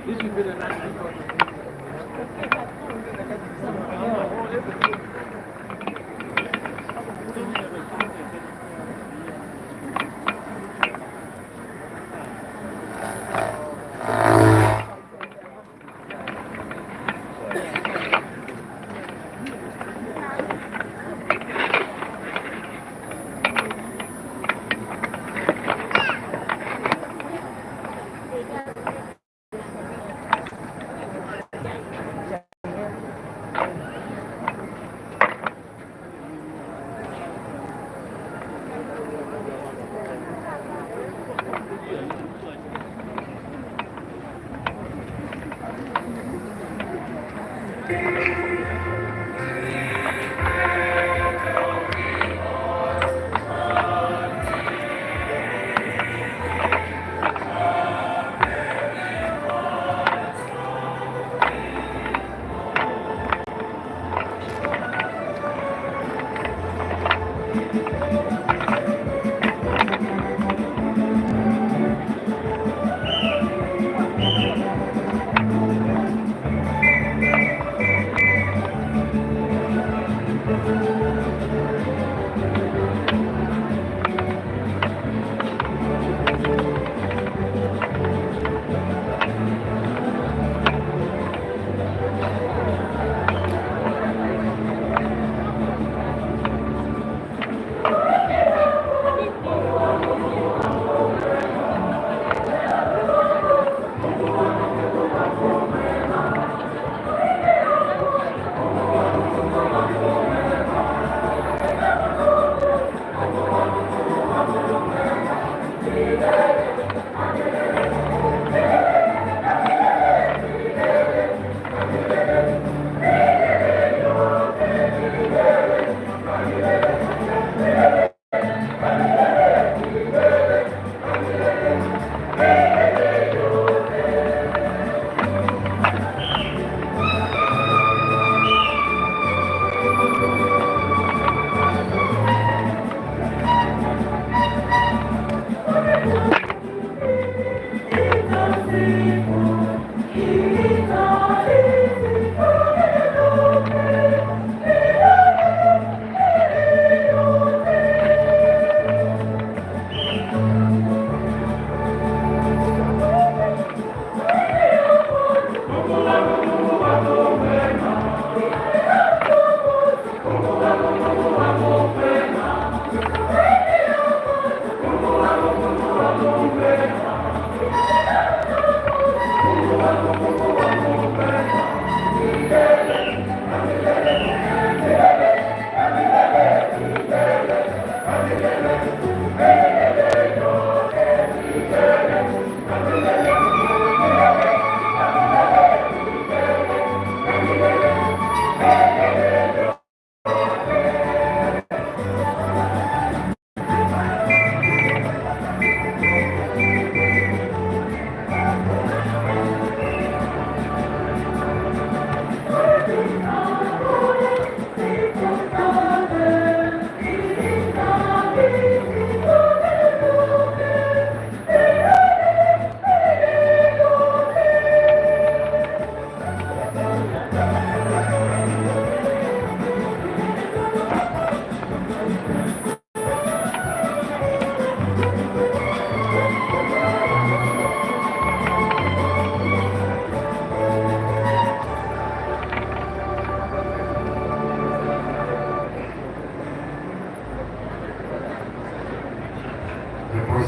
This should be the nice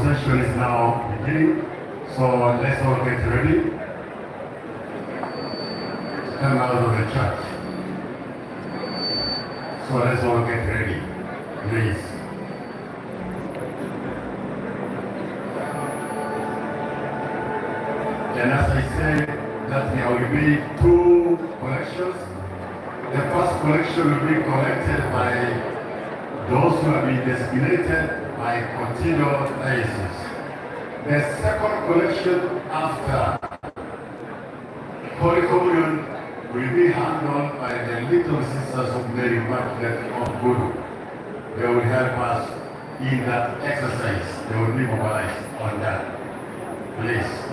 procession is now beginning, so let's all get ready to come out of the church. So let's all get ready, please. And as I said, that there will be two collections. The first collection will be collected by those who have been designated by continual diocese. The second collection after Holy Communion will be handled by the Little Sisters of Mary Immaculate of Guru. They will help us in that exercise, they will be mobilized on that. Please.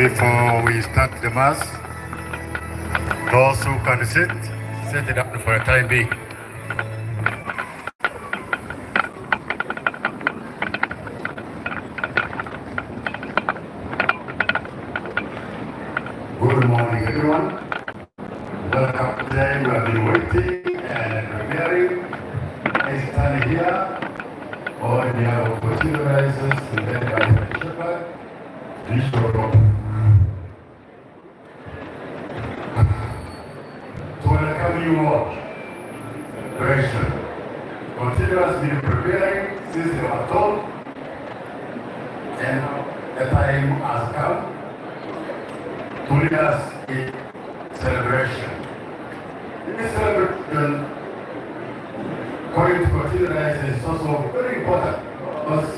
Before we start the Mass, those who can sit it up for a time being. Good morning, everyone. Welcome today. We have been waiting and preparing. I stand here on behalf of Continual Rises, led by the Shepherd, Bishop Rob. To welcome you all. Preparation. Continual has been preparing since they were told, and the time has come to lead us in celebration. In this celebration, going to Continual Rises is also very important because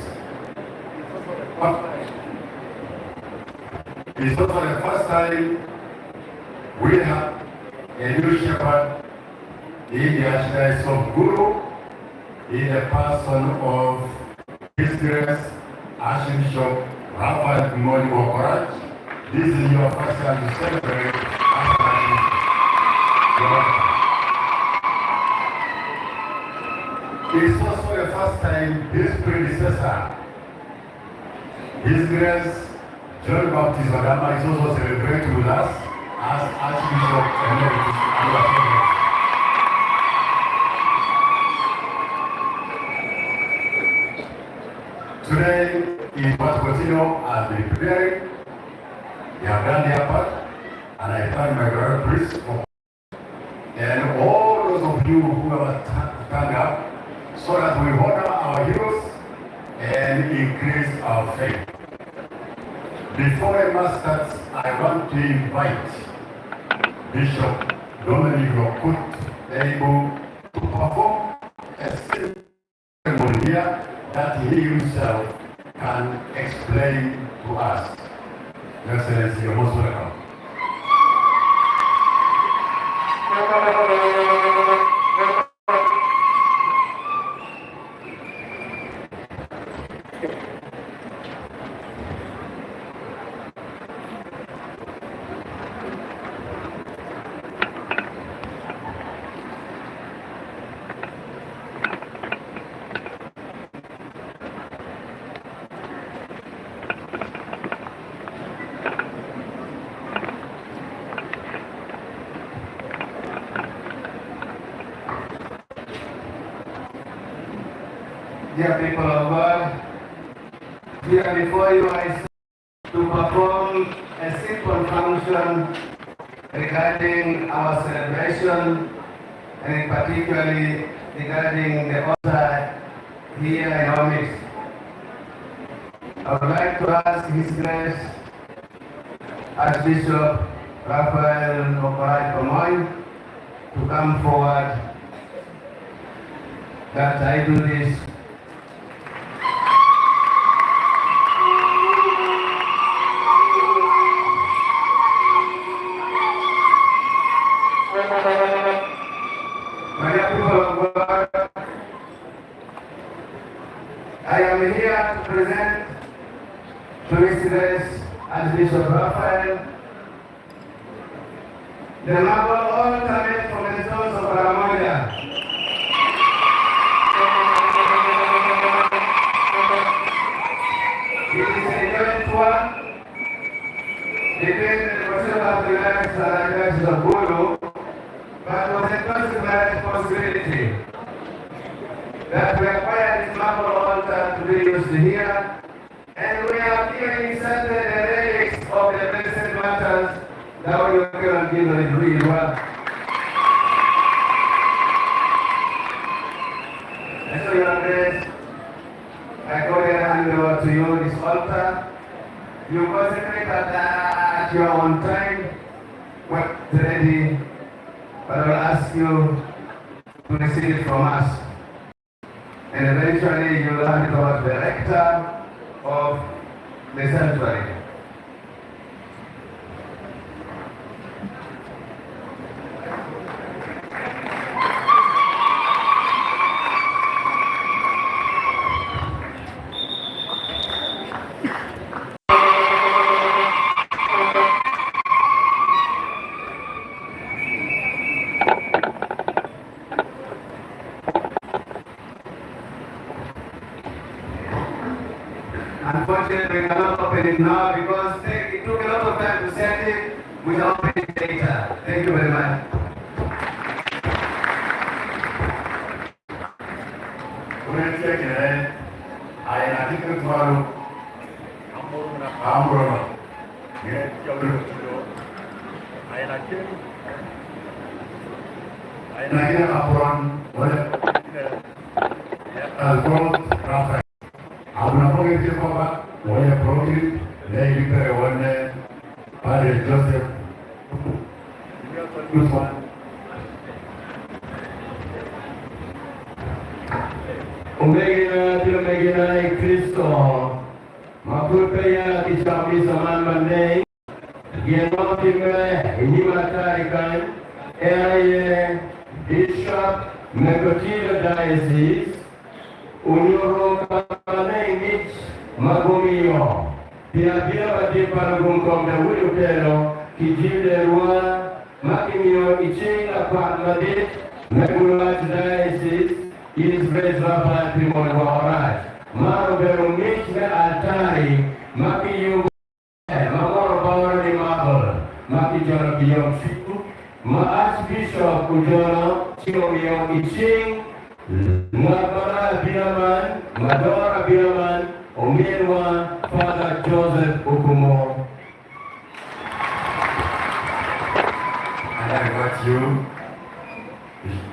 it's also the first time we have a new shepherd in the Archdiocese of Guru, in the person of His Grace Archbishop Raphael Moni Okorach. This is your first time to celebrate Archdiocese. It's also the first time his predecessor, His Grace John Baptist Odama, is also celebrating with us as Archbishop Emeritus Aluafonso. Today is what Continual has been preparing. They have done their part, and I thank my brother priest for, and all those of you who have stand up so that we honor our heroes and increase our faith. Before the Mass starts, I want to invite Bishop Dominic Lokut able to perform a ceremony here that he himself can explain to us. Your Excellency, you're most welcome. Dear people of God, here before you I stand to perform a simple function regarding our celebration and particularly regarding the altar here in our midst. I would like to ask His Grace Archbishop Raphael Okorach Omoy to come forward that I do this I am here to present to His Grace Archbishop Raphael the marble altar made from the stones of Ramoja. It is a joint one between the Bachelor of the Arts and the Arts of Guru, but was entrusted with a responsibility that we acquire this marble altar to be used here, and we have even inserted the relics of the blessed martyrs that we can give the real one. And so, Your Grace, I go ahead and hand over to you this altar. You concentrate that you are on time, but ready, but I will ask you to receive it from us. And eventually you will hand it over to the rector of the sanctuary. Unfortunately, we cannot open it now because it took a lot of time to set it. We will open it later. Thank you very much. Joseph. Good one. Umegina Kristo Mapupaya Kisami Saman Mane Yenotime Himatarikan Area Bishop Megotila Diocese Unyoro Kane Mitch Magomio Pia Bati Paragumkom da Wilutero Kijide Rua Makimio Ichinga Padmadit Megulat Diocese His Grace Raphael Primon Waharaj Maro Berumich Me Altari Maki Yugo Mamoro Power Ni Marble Maki Jono Kiyom Fiku Ma Archbishop Ujono Chimomiyong Iching Mabara Binaman Madora Binaman Omirwa Father Joseph Ukumo. And I invite you,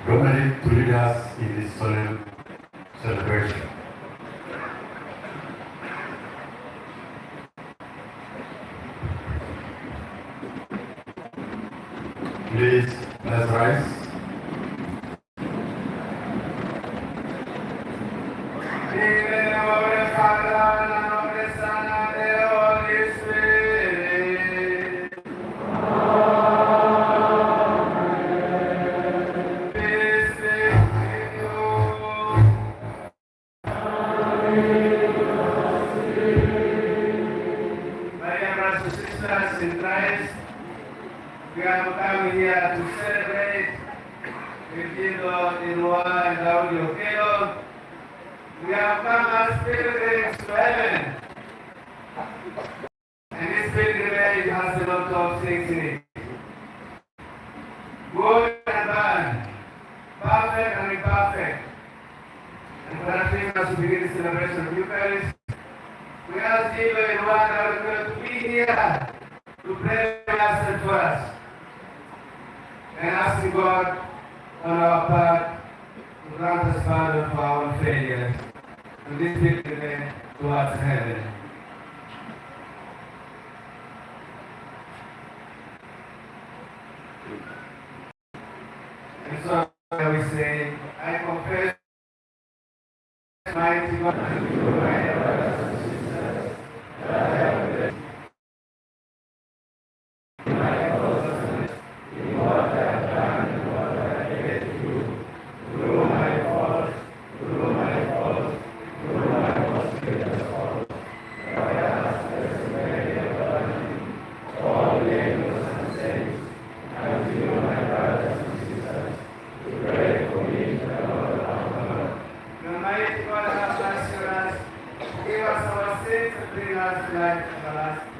Dominic, to lead us in this solemn celebration. Please, let's rise. In the name of the Father, and of the Son, and the Holy Spirit. Peace be with you. My dear brothers and sisters in Christ, we have come here to celebrate with Dido, Dinua, and Audio Kelo. We have come as pilgrims to heaven. And this pilgrimage has a lot of things in it. Good and bad, perfect and imperfect. And for that reason, as we begin the celebration of Eucharist, we ask Dido and Juan to be here to pray with us and for us. And asking God on our part to grant us pardon for our failures. To this pilgrimage towards heaven. And so we say, I confess, mighty God, my brothers and sisters, that I have been my causes, in what I have done and what I hate to do, through my faults, through my faults. bring us life everlasting.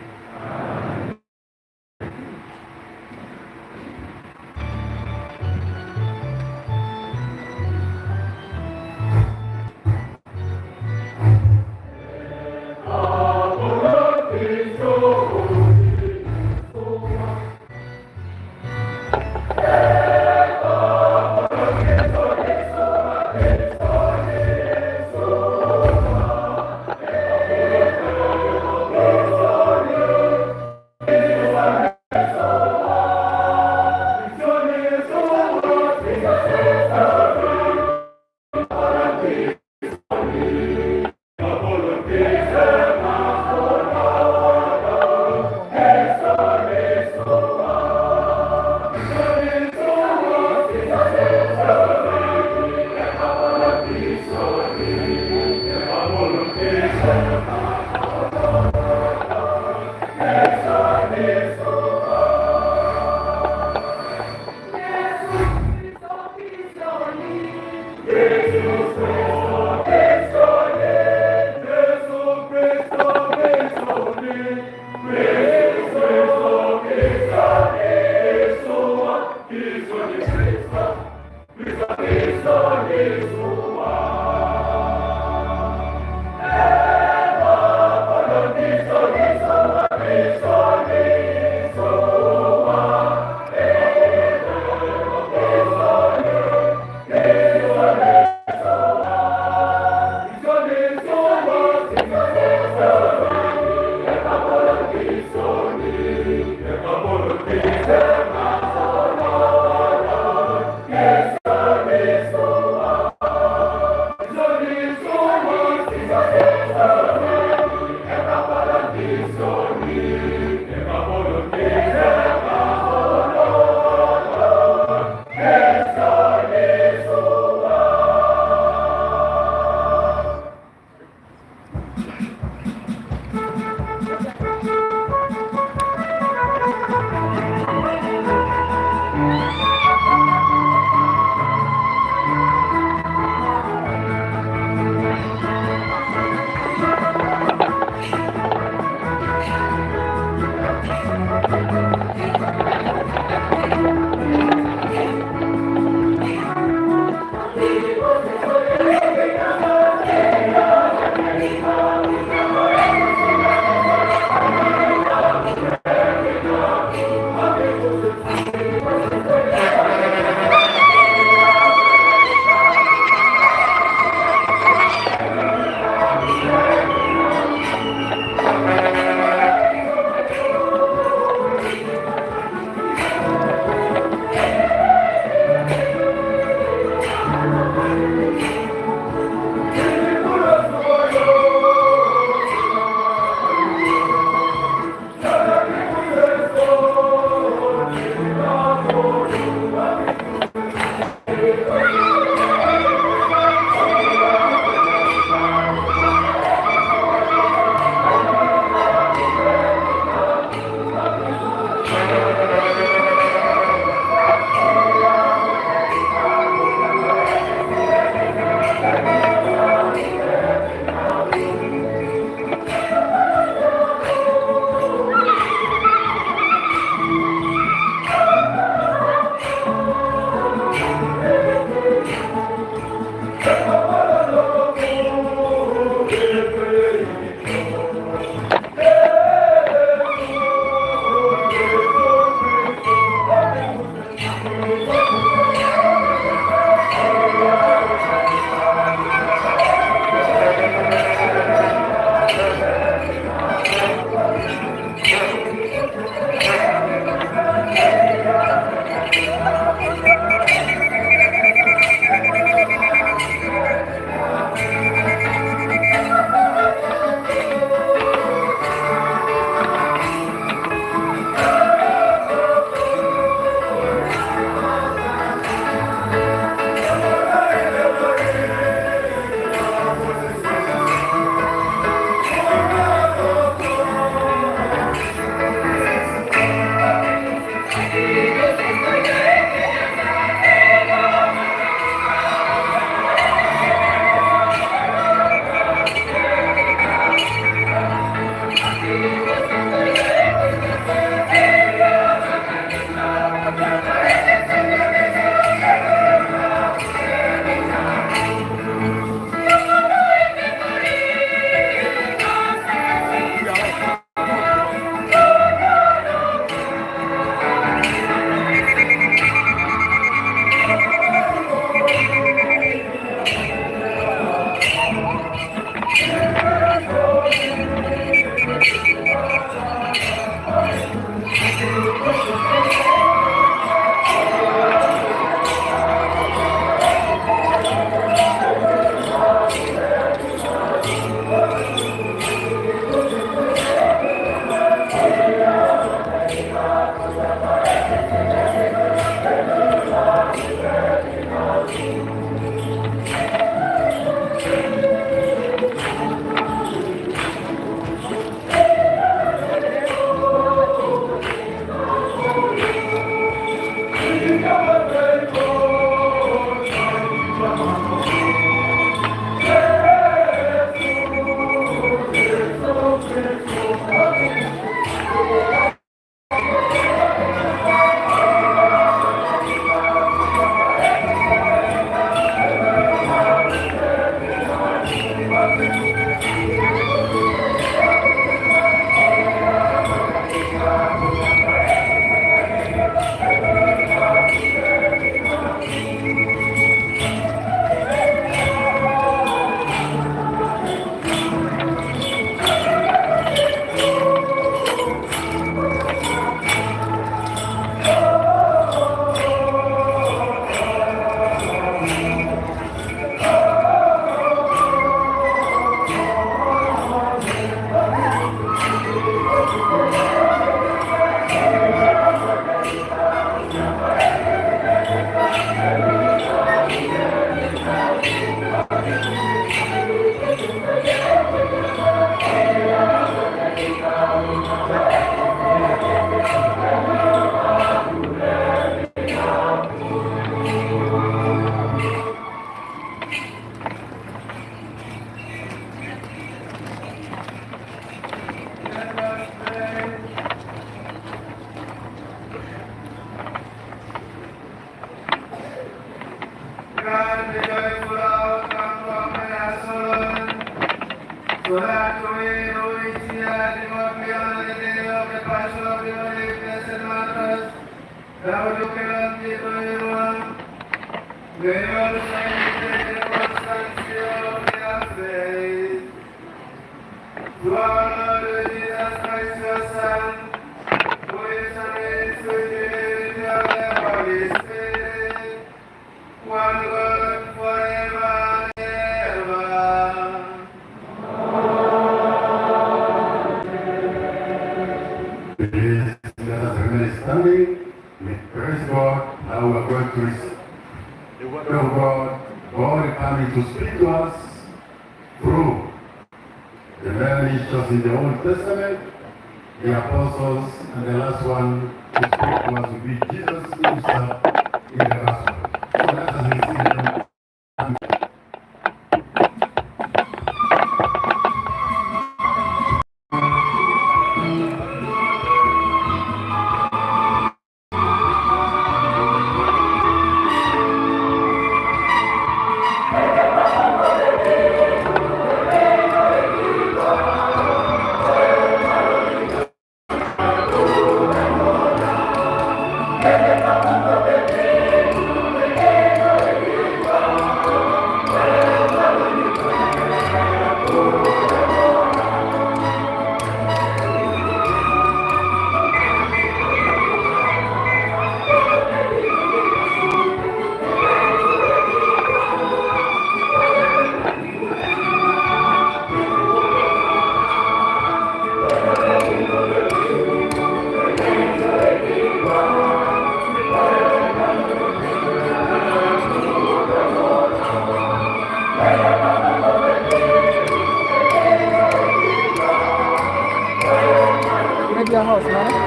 media house mana?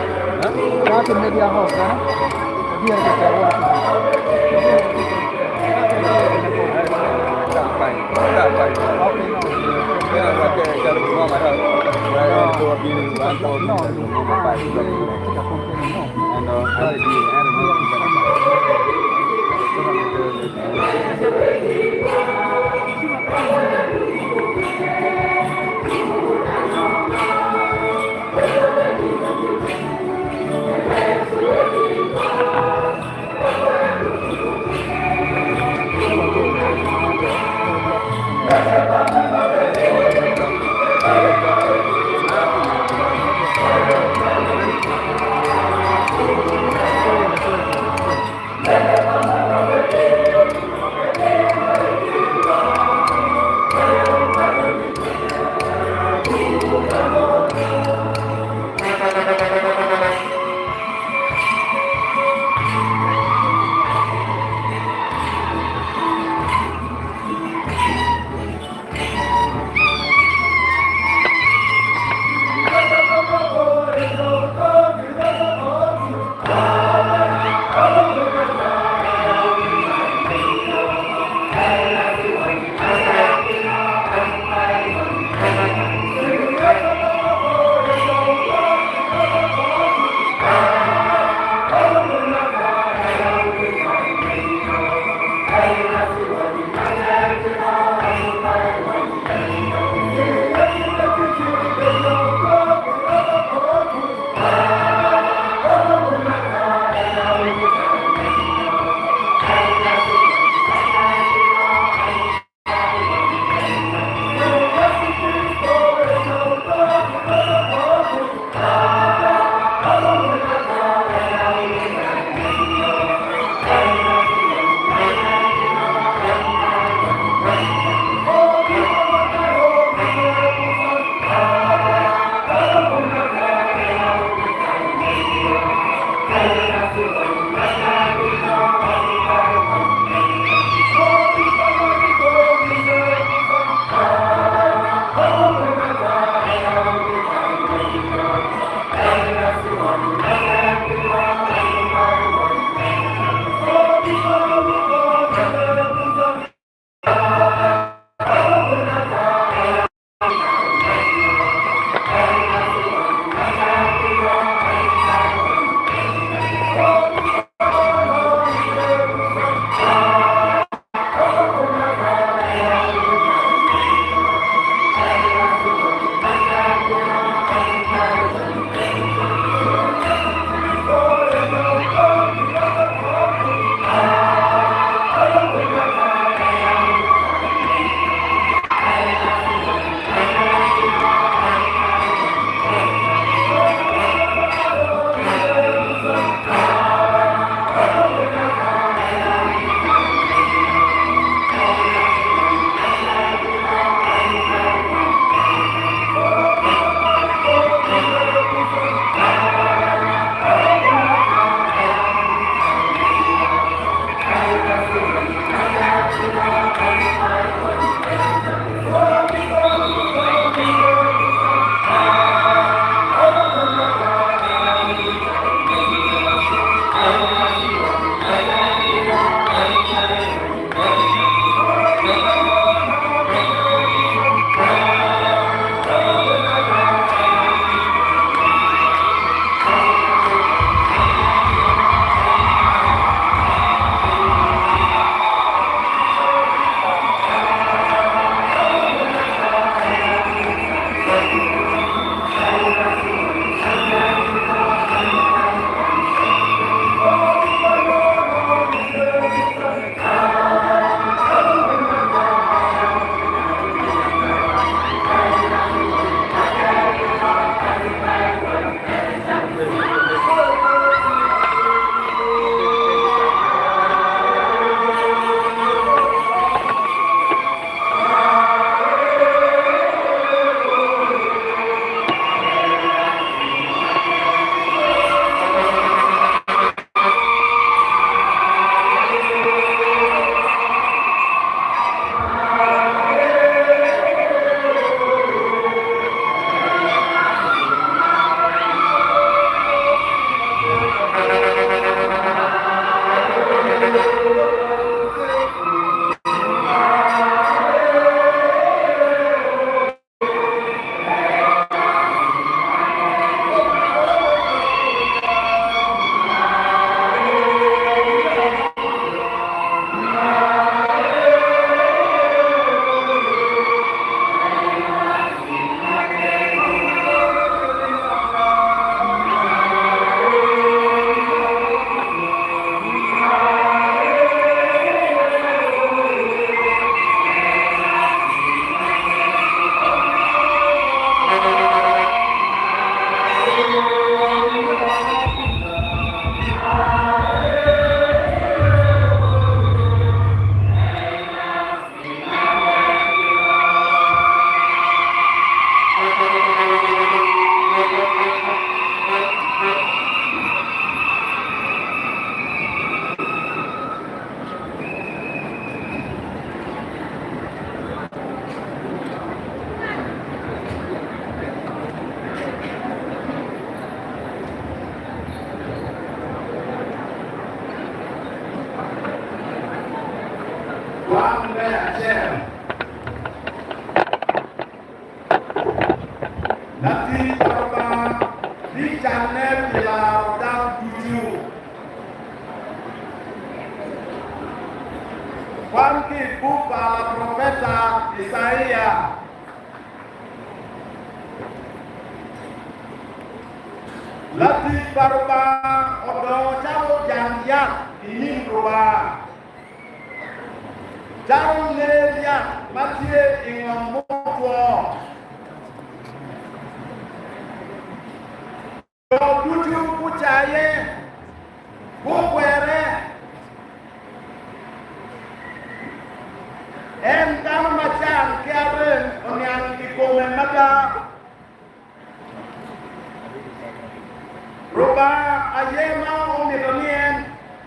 Watu media house mana? Biar kita buat. Lati Parba di channel la dan tuju. Juan ki buka la profeta Isaiah. Lati Parba odo jauh janjian ini berubah. Jauh lelia masih ingin mutua. Tuju pucaye, bukwere, entah macam karen orang dikomen mata, rupa ayema orang dikonien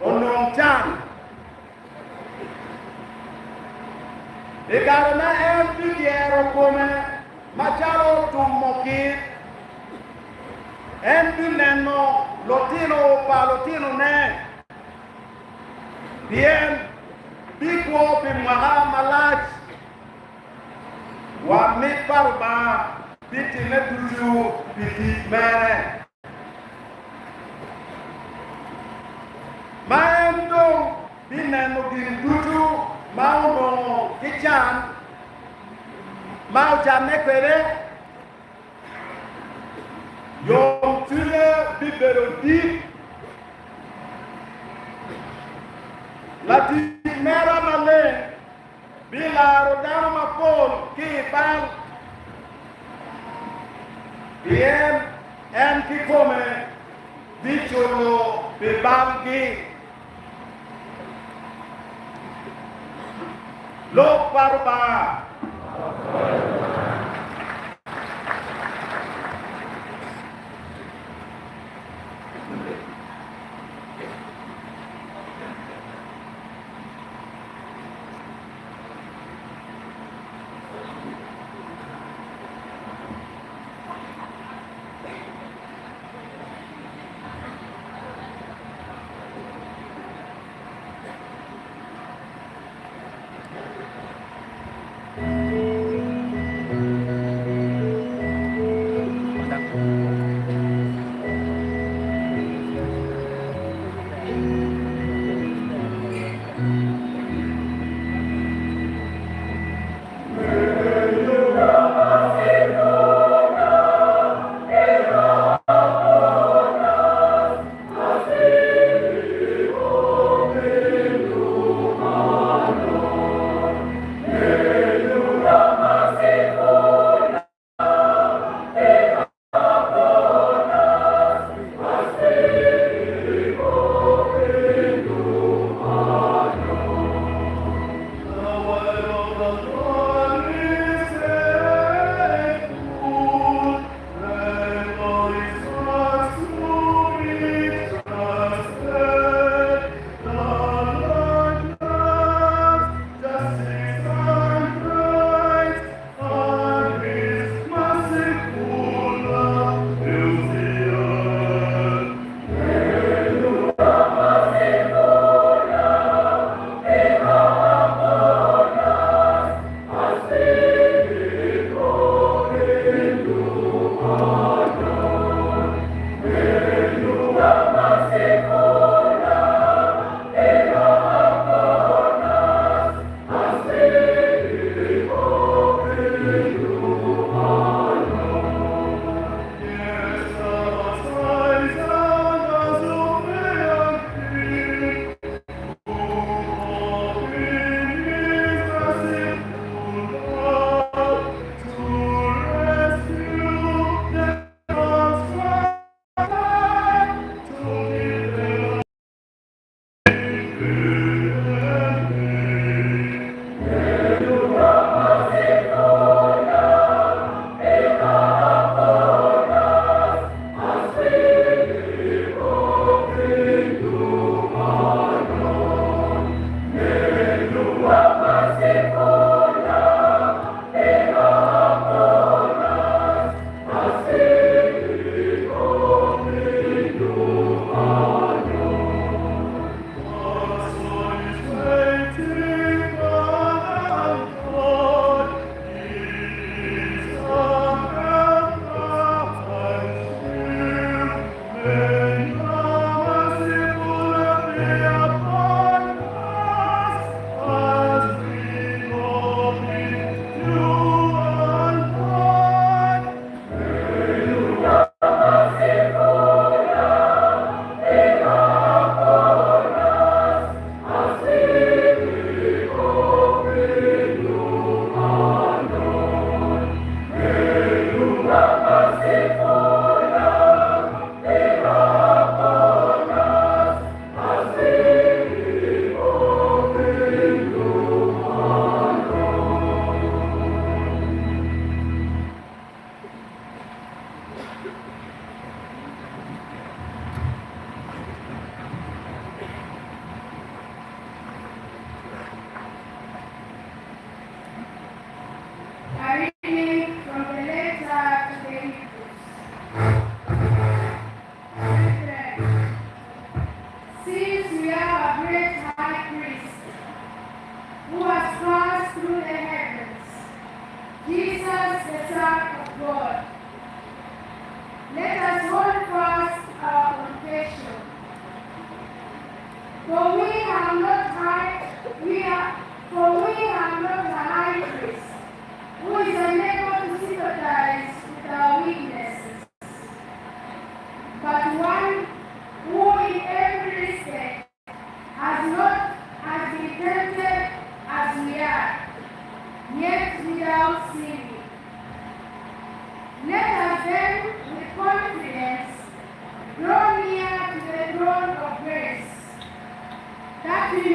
orang can. Karena enti dia rokome macam tumokit. Enti neno lotino pa lotino ne bien biko bi mahamalaj wa mi parba biti ne tuju biti mere maendo bineno bin tuju mauno kichan mau jane kwere Yom tue biberodi lati mera male bila rodama mapol ki bang bien en ki come bicholo bibangi lo parba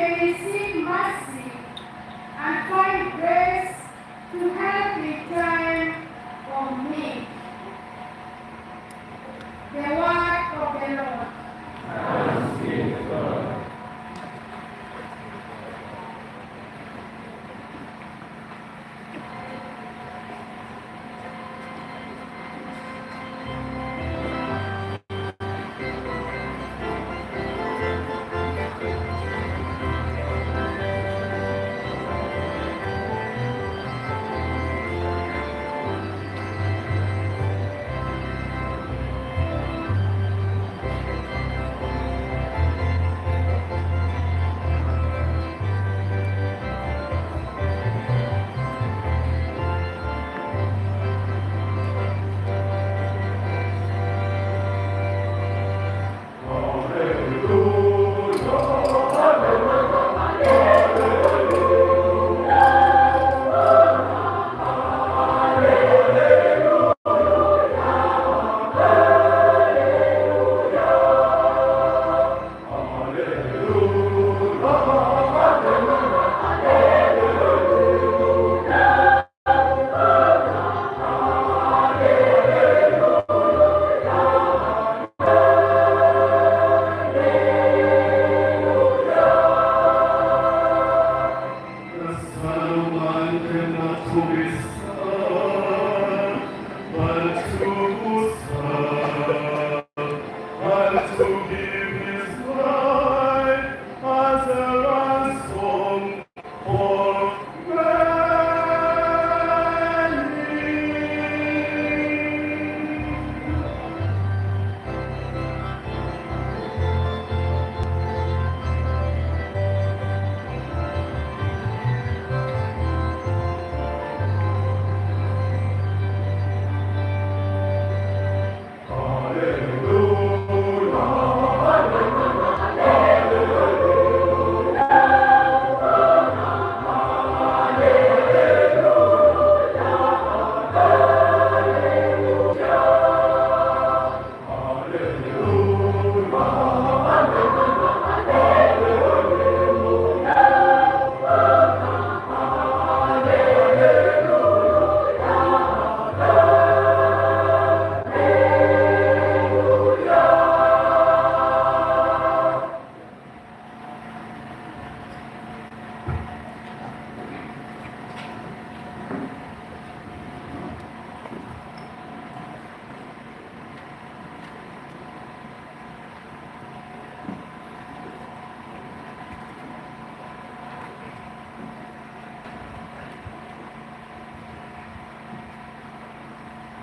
may receive mercy and find grace to help in time of need. The word of the Lord.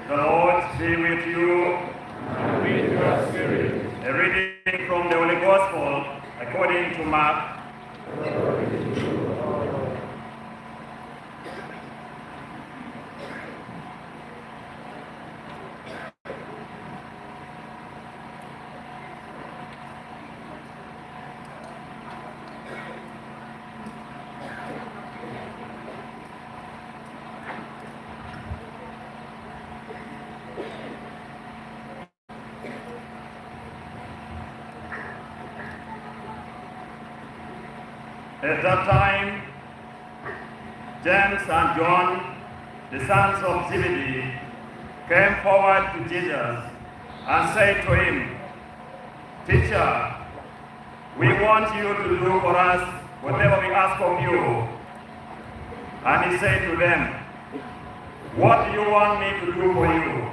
The Lord be with you. And with your spirit. A reading from the Holy Gospel according to Mark. At that time, James and John, the sons of Zebedee, came forward to Jesus and said to him, "Teacher, we want you to do for us whatever we ask of you." And he said to them, "What do you want me to do for you?"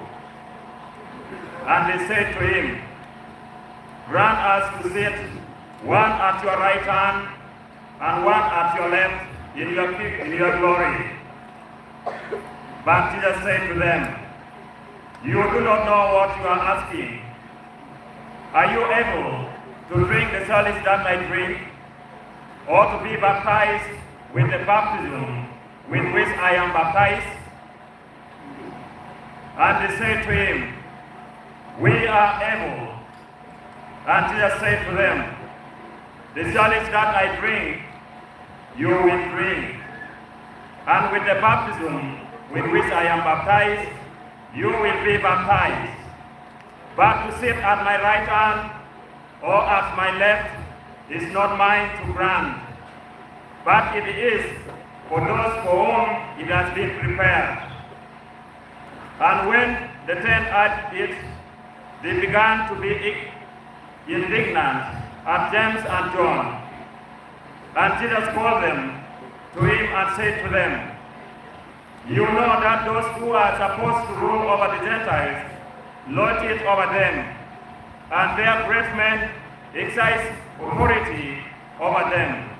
And they said to him, "Grant us to sit, one at your right hand and one at your left in your glory." But Jesus said to them, "You do not know what you are asking. Are you able to drink the chalice that I drink, or to be baptized with the baptism with which I am baptized?" And they said to him, "We are able." And Jesus said to them, "The chalice that I drink, you will drink, and with the baptism with which I am baptized, you will be baptized. But to sit at my right hand or at my left is not mine to grant, but it is for those for whom it has been prepared. And when the 10 heard it, they began to be indignant at James and John. And Jesus called them to him and said to them, "You know that those who are supposed to rule over the Gentiles lord it over them, and their great men exercise authority over them.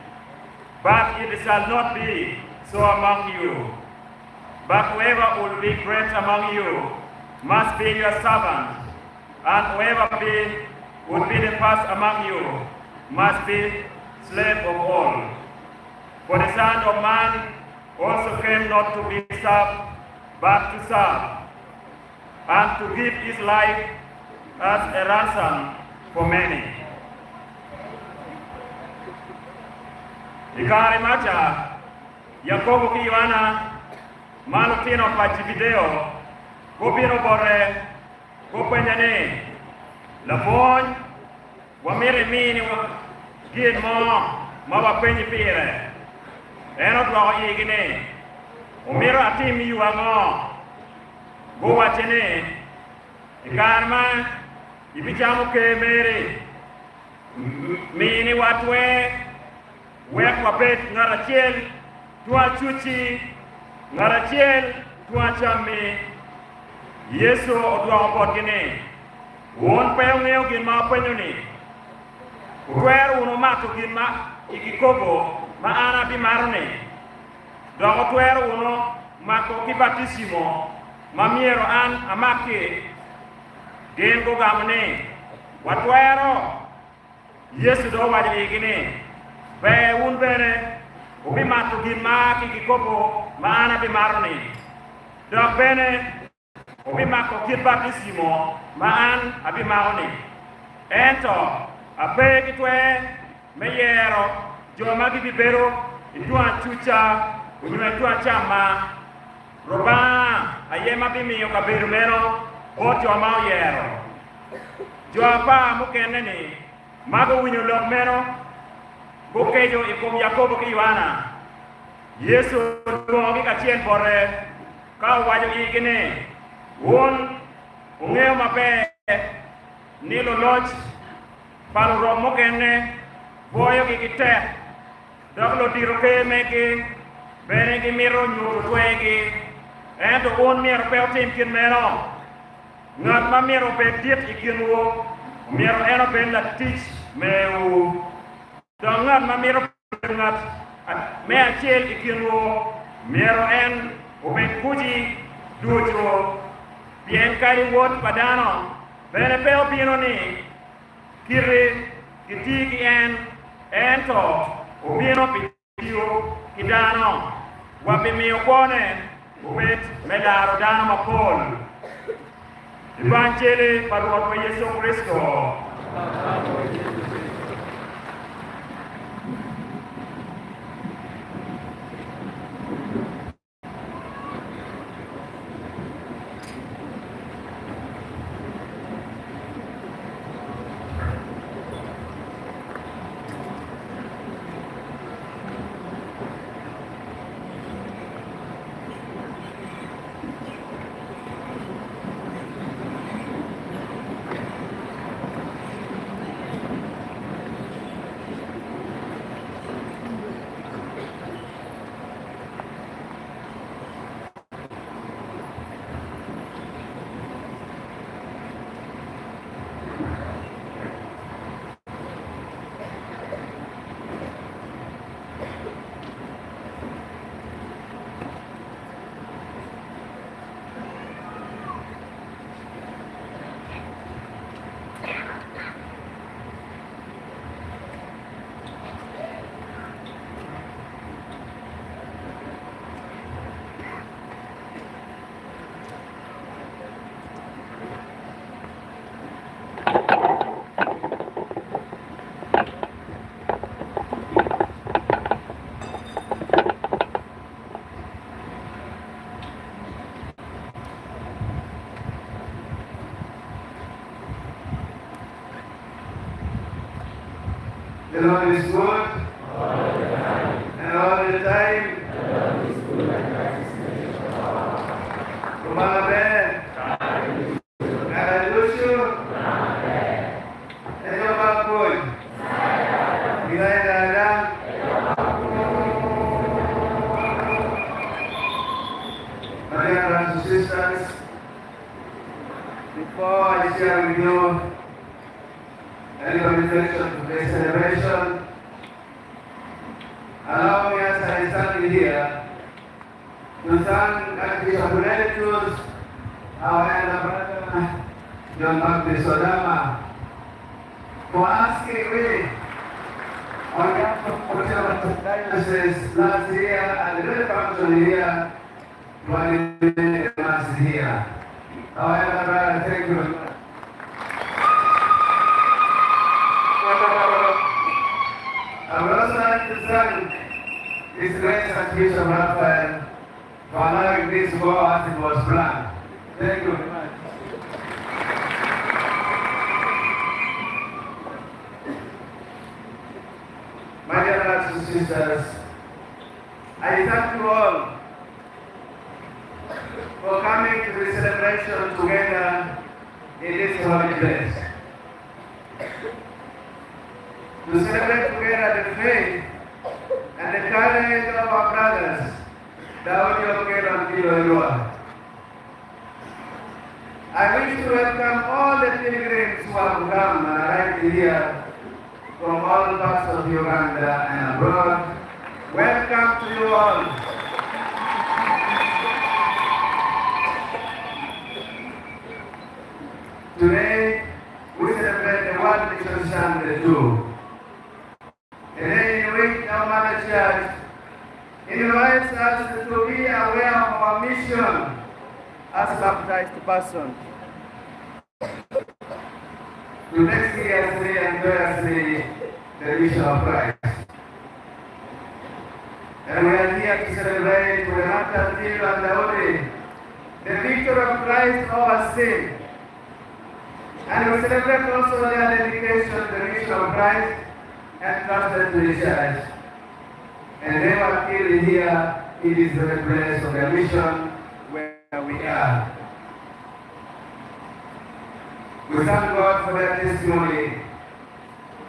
But it shall not be so among you. But whoever will be great among you must be your servant, and whoever would be the first among you must be slave of all. For the Son of Man also came not to be served, but to serve, and to give his life as a ransom for many." Ikari macha Yakobo ki Yohana mano tino pa video ko biro bore ko penyane la bon wa mere mini wa gin mo ma wa penyi pire eno dwa yigine o miro atimi yuwa ngo go wachene ikarma ibichamu ke mere mini watwe wek wabet ngarachiel tua chuchi ngarachiel tua chame Yesu odwa opot gini won pe ng'eyo gin ma penyo ni kwer uno mato gin ma ikikogo ma ana bi marne dogo twer uno mako kibatisimo ma miero an amake gin go gamne watwero Yesu do waje gini be un bene ubi mato gin ma ikikogo ma ana bi marne dog bene ubi mako kibatisimo ma an abi maoni ento abe kitwe meyero joma gi bibero itua chucha unywe tua chama roba ayema bimiyo kabiru mero ojo ma yero joapa mukene ni mago winyo lok mero bokejo ikom Yakobo ki Yohana Yesu dogi ka chien bore ka wajo igine won ungeo mabe nilo lodge palo romo kene boyo gi kite doglo diro ke meke bene gi miro nyuru twegi ento on miro pe otim kin mero ngat ma miro pe diet ikin wo miro eno ben la tich meu dongat ma miro ngat me achiel ikin wo miro en oben kuji dujo bien kari wot padano bene pe opino ni kiri kitiki ento obino pitio kidano wapi miyo kone ubet medaro dano mapol Evangeli paruwa kwa Yesu Kristo. The Lord is good, and all the time. Kumama Ben. Nara Lushu. Ejo Bakul. Bilay Dada. My dear brothers and sisters, before I share with you any reflection of today's celebration, allow me as I stand here to thank Archbishop Emeritus, our elder brother John Baptist Odama, for asking me on behalf of the Diocese last year and the very function here to animate us here. Our elder brother, thank you. I would also like to thank His Grace Archbishop Raphael for allowing this to go as it was planned. Thank you very much. My dear brothers and sisters, I thank you all for coming to the celebration together in this holy place. To celebrate together the faith and the courage of our brothers, Daudi Okello and Tilo Elua. I wish to welcome all the pilgrims who have come and arrived here from all parts of Uganda and abroad. Welcome to you all. Today, we celebrate the World Mission Sunday too. A day in which our Mother Church invites us to be aware of our mission as baptized persons. To take seriously and joyously the mission of Christ. And we are here to celebrate with Renata, Tilo and Daudi the victory of Christ over sin. And we celebrate also their dedication to the mission of Christ and trusted to the church. And they were killed here, it is the place of their mission where we are. We thank God for their testimony.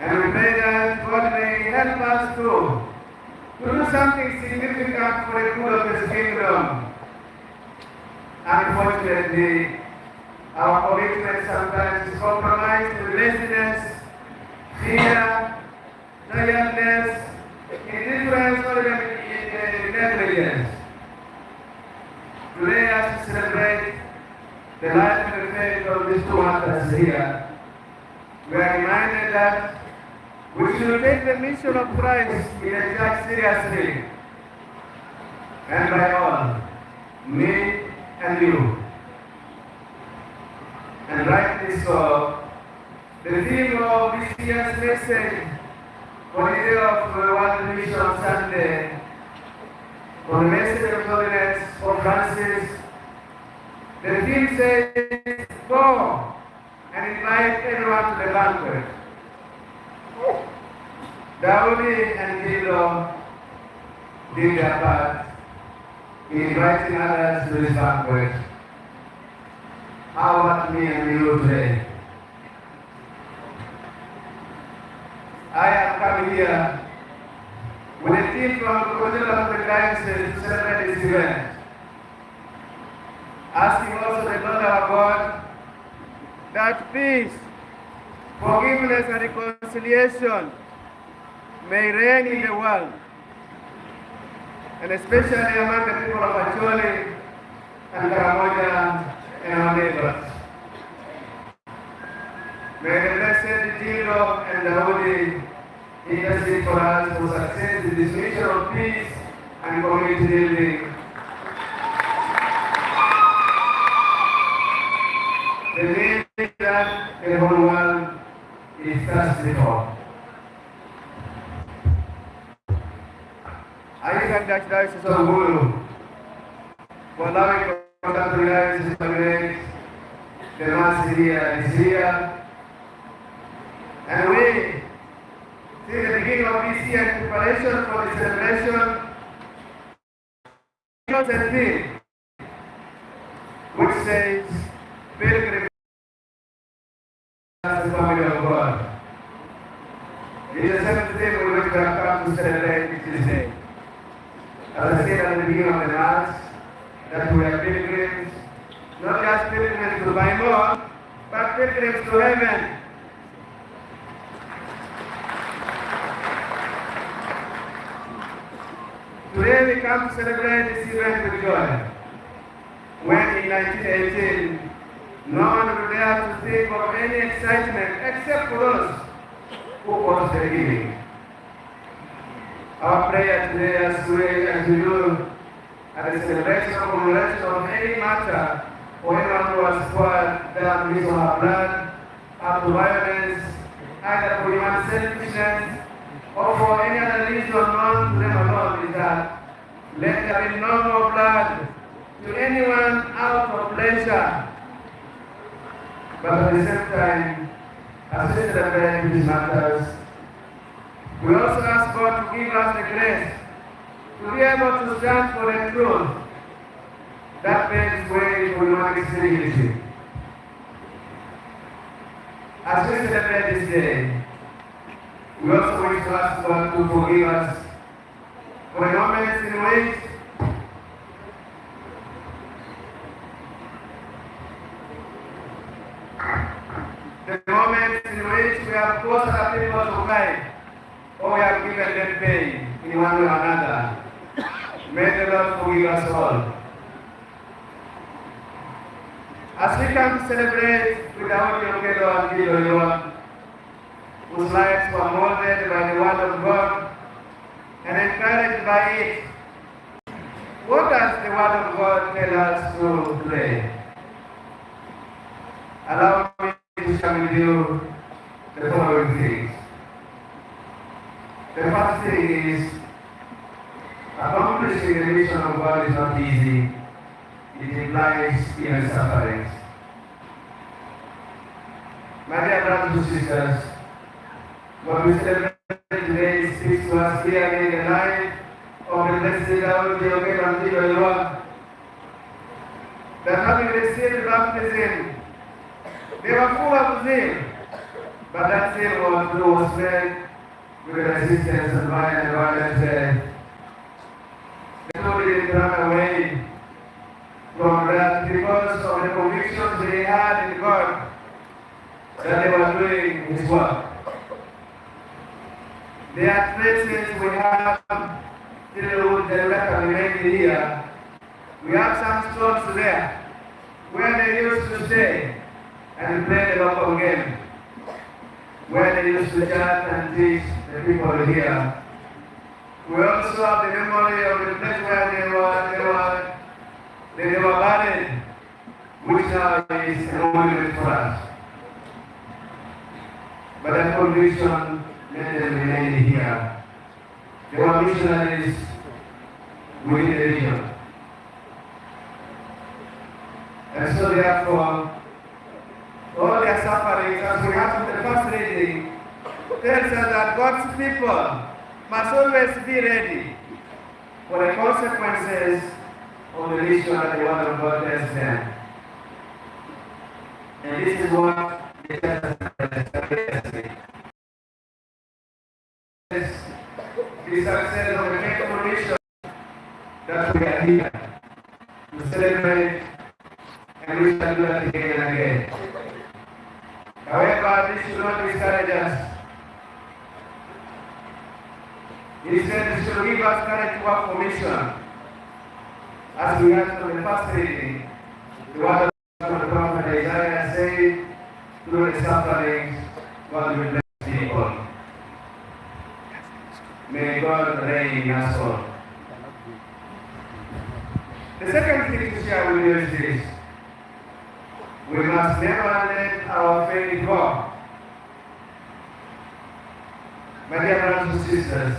And we pray that God may help us to do something significant for the good of His kingdom. Unfortunately, our commitment sometimes is compromised with laziness, fear, tiredness, indifference, or even negligence. Today, as we celebrate the life and the faith of these two martyrs here, we are reminded that we should take the mission of Christ in the church seriously, and by all, me and you. And rightly so, the theme of this year's message for the day of the World Mission Sunday, for the message of holiness for Francis, the theme says, go and invite everyone to the banquet. Daudi and Tilo did their part in inviting others to this banquet. How about me and you today? I have come here with a team from the Council of the Diocese to celebrate this event. Asking also the Lord our God that peace, forgiveness and reconciliation may reign in the world, and especially among the people of Acholi and Karamoja and our neighbors. May the blessed Tilo and Daudi intercede for us to success in this mission of peace and community building. The name that the whole world is thirsty for. I thank the Archdiocese of Gulu for allowing contact to celebrate the Mass here this year. And we, since the beginning of this easy and preparation for the celebration, because a theme which says, pilgrimage as the family of God. It is the seventh day in which we have come to celebrate this day. As I said at the beginning of the Mass, that we are pilgrims, not just pilgrims to buy more, but pilgrims to heaven. Today we come to celebrate this event with joy. When in 1918, no one would dare to think of any excitement except for those who caused the beginning. Our prayer today as we do at the celebration or commemoration of any matter or anyone who has poured down his or her blood up to violence, either for human selfishness or for any other reason known to them alone, is that let there be no more blood to anyone out of pleasure. But at the same time, as we celebrate these matters, we also ask God to give us the grace to be able to stand for the truth that paves way for human civility. As we celebrate this day, we also wish to ask God to forgive us for the moments in which we have caused other people to cry, or we have given them pain in one way or another. May the Lord forgive us all. As we come to celebrate with our young Pedro and Guido, whose lives were molded by the Word of God and encouraged by it, what does the Word of God tell us to pray? Allow me to share with you the following things. The first thing is, accomplishing the mission of God is not easy. It implies even sufferings. My dear brothers and sisters, what we celebrate today speaks to us clearly in the life of the blessed Daud Theophilus, that having received baptism, they were full of zeal, but that zeal was met with resistance and violence. They didn't run away from that because of the convictions they had in God that they were doing His work. There are places we have still the letter remain here. We have some stones there where they used to stay and play the local game, where they used to chat and teach the people here. We also have the memory of the place where they were buried, which now is a monument for us. But that conviction made them remain here. They were missionaries within the region. And so therefore, all their sufferings, as we have in the first reading, tells us that God's people must always be ready for the consequences of the mission that the Word of God tells them. And this is what the church has the success of the faithful mission that we are here to celebrate, and we shall do that again and again. However, this should not discourage us. He said, "It should give us courage to work for mission." As we heard from the first reading, the word of the prophet Isaiah said, "Through the sufferings, God will bless people." May God reign in us all. The second thing to share with you is this: we must never let our faith go. My dear brothers and sisters,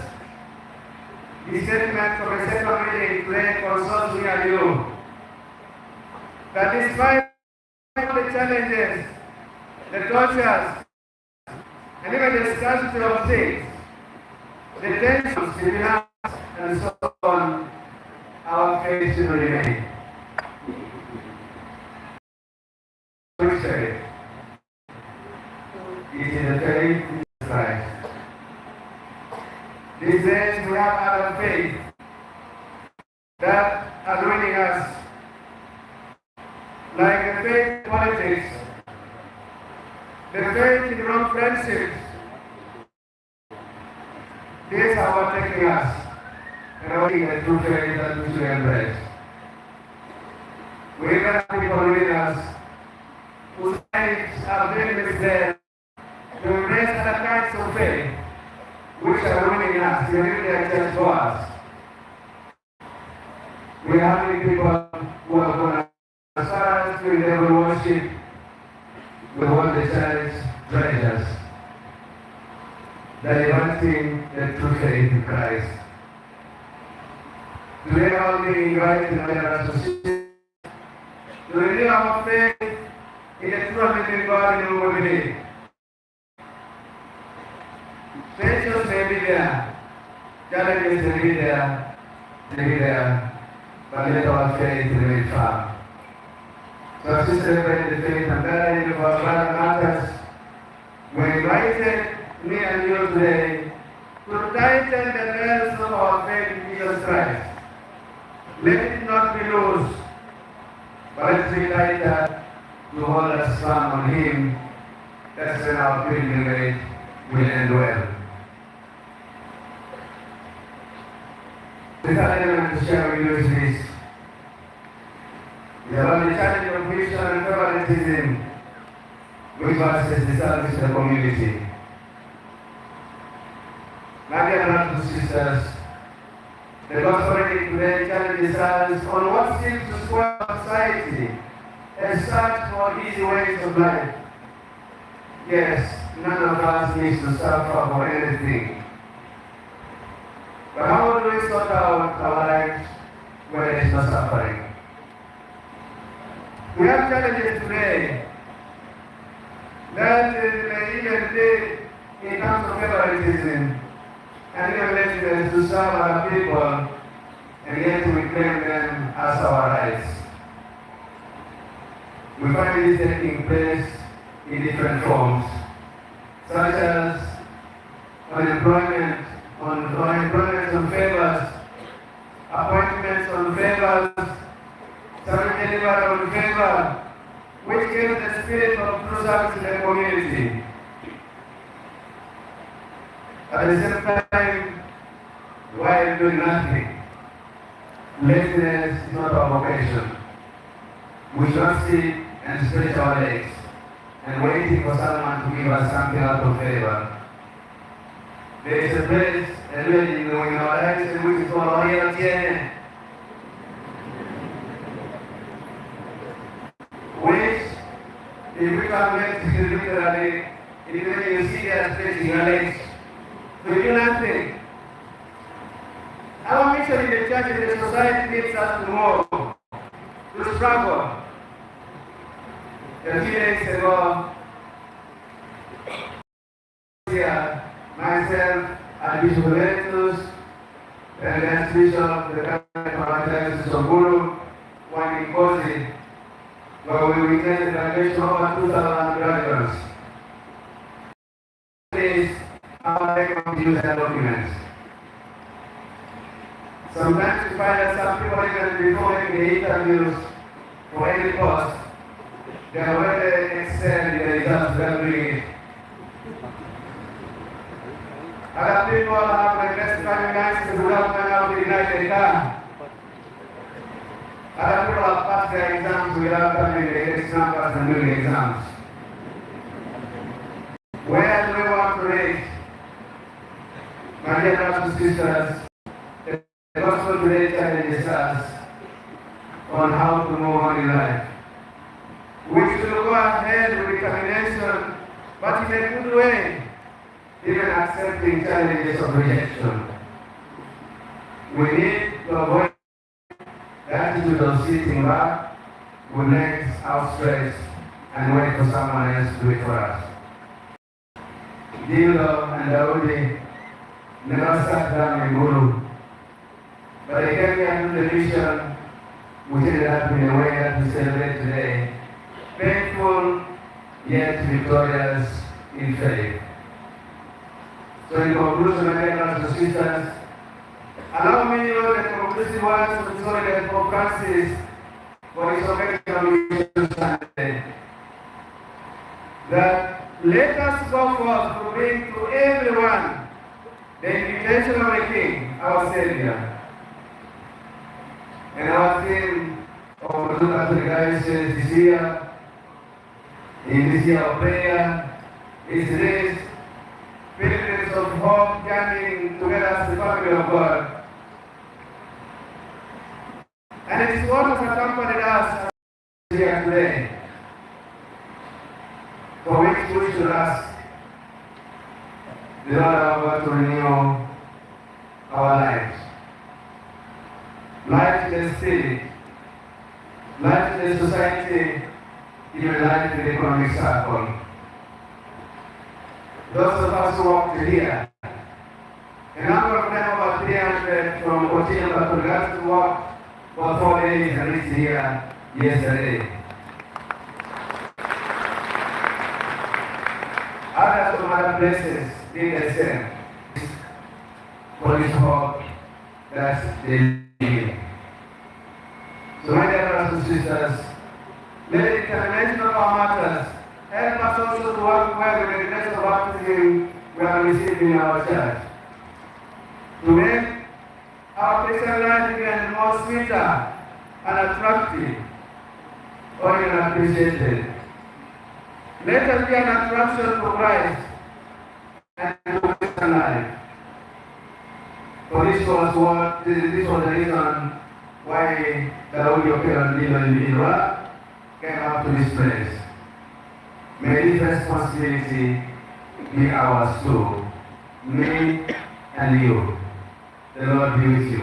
the statement from the second reading today concerns me and you, that despite the challenges, the tortures, and even the scarcity of things, the tensions between us and so on, our faith should remain. It is the faith in Christ. These days we have other faith that are ruining us, like the faith in politics, the faith in wrong friendships. These are what taking us and avoiding the true faith that we should embrace. We even have people within us whose lives are being misled to embrace other kinds of faith which are ruining us, even if they are just for us. We have many people who are going as far as to endeavor worship with what the church treasures, diverting the true faith in Christ. Today all being invited in our association to renew our faith in the true and living God in whom we believe. Tensions may be there, challenges may be there, but let our faith remain firm. So as we celebrate the faith and burial of our brother martyrs, we invited me and you today to tighten the bells of our faith in Jesus Christ. Let it not be loose, but let it be tighter to hold us firm on Him. That's when our pilgrimage will end well. The third element to share with you is this. We have the challenge of mission and favoritism, which versus the service to the community. My dear brothers and sisters, the gospel reading today challenges us on what seems to spoil society and search for easy ways of life. Yes, none of us needs to suffer for anything. But how do we sort out our lives where there is no suffering? We have challenges today that may even be in terms of favoritism and even residents to serve other people, and yet we claim them as our rights. We find this taking place in different forms, such as unemployment on favors, appointments on favors, service delivery on favor, which gives the spirit of true service in the community. At the same time, while doing nothing, laziness is not our vocation. We should not sit and stretch our legs and waiting for someone to give us something out of favor. There is a place, a lady in our lives which is called loyalty, which, if we come back to literally, if you see they are stretching your legs, we do nothing. Our mission in the church and the society needs us to move, to struggle. A few days ago, here, myself and Bishop Emeritus and the Archbishop, the Catholic Samburu, one in Kosi, where we witnessed the graduation of over 2,000 graduates. Please, our record use their documents. Sometimes we find that some people even before making the interviews for any post, they are already excel in the results they are doing it. Other people have the best driving license without knowing how to ignite a car. Other people have passed their exams without having the greatest numbers and doing the exams. Where do we want to reach? My dear brothers and sisters, the gospel today challenges us on how to move on in life. We should go ahead with determination, but in a good way, even accepting challenges of rejection. We need to avoid the attitude of sitting back with legs outstretched and wait for someone else to do it for us. Dear Lord and Daudi, never sat down in Gulu. But they came here to the mission, which ended up in a way that we celebrate today. Painful, yet victorious in faith. So in conclusion, my dear brothers and sisters, allow me to know the conclusive words of the story of Pope Francis for his American Mission Sunday. That let us go forth to bring to everyone the invitation of the King, our Savior. And our theme of the Catholic Diocese this year, in this year of prayer, is this pilgrims of hope journeying together as the family of God. And it is what has accompanied us here today, for which we should ask the Lord our God to renew our lives. Life in the state, life in the society, even life in the economic circle. Those of us who walk to here, a number of them, about 300 from Coachella, but began to walk for 4 days and reached here yesterday. Others from other places did the same. For this hope that they live. So my dear brothers and sisters, let the determination of our matters help us also to work well with the grace of baptism we have received in our church. To make our Christian life even more sweeter and attractive, or even appreciated. Let us be an attraction to Christ and to Christian life. For this was the reason why the Audio Kerandino in Iraq came up to this place. May this responsibility be ours too, me and you. The Lord be with you.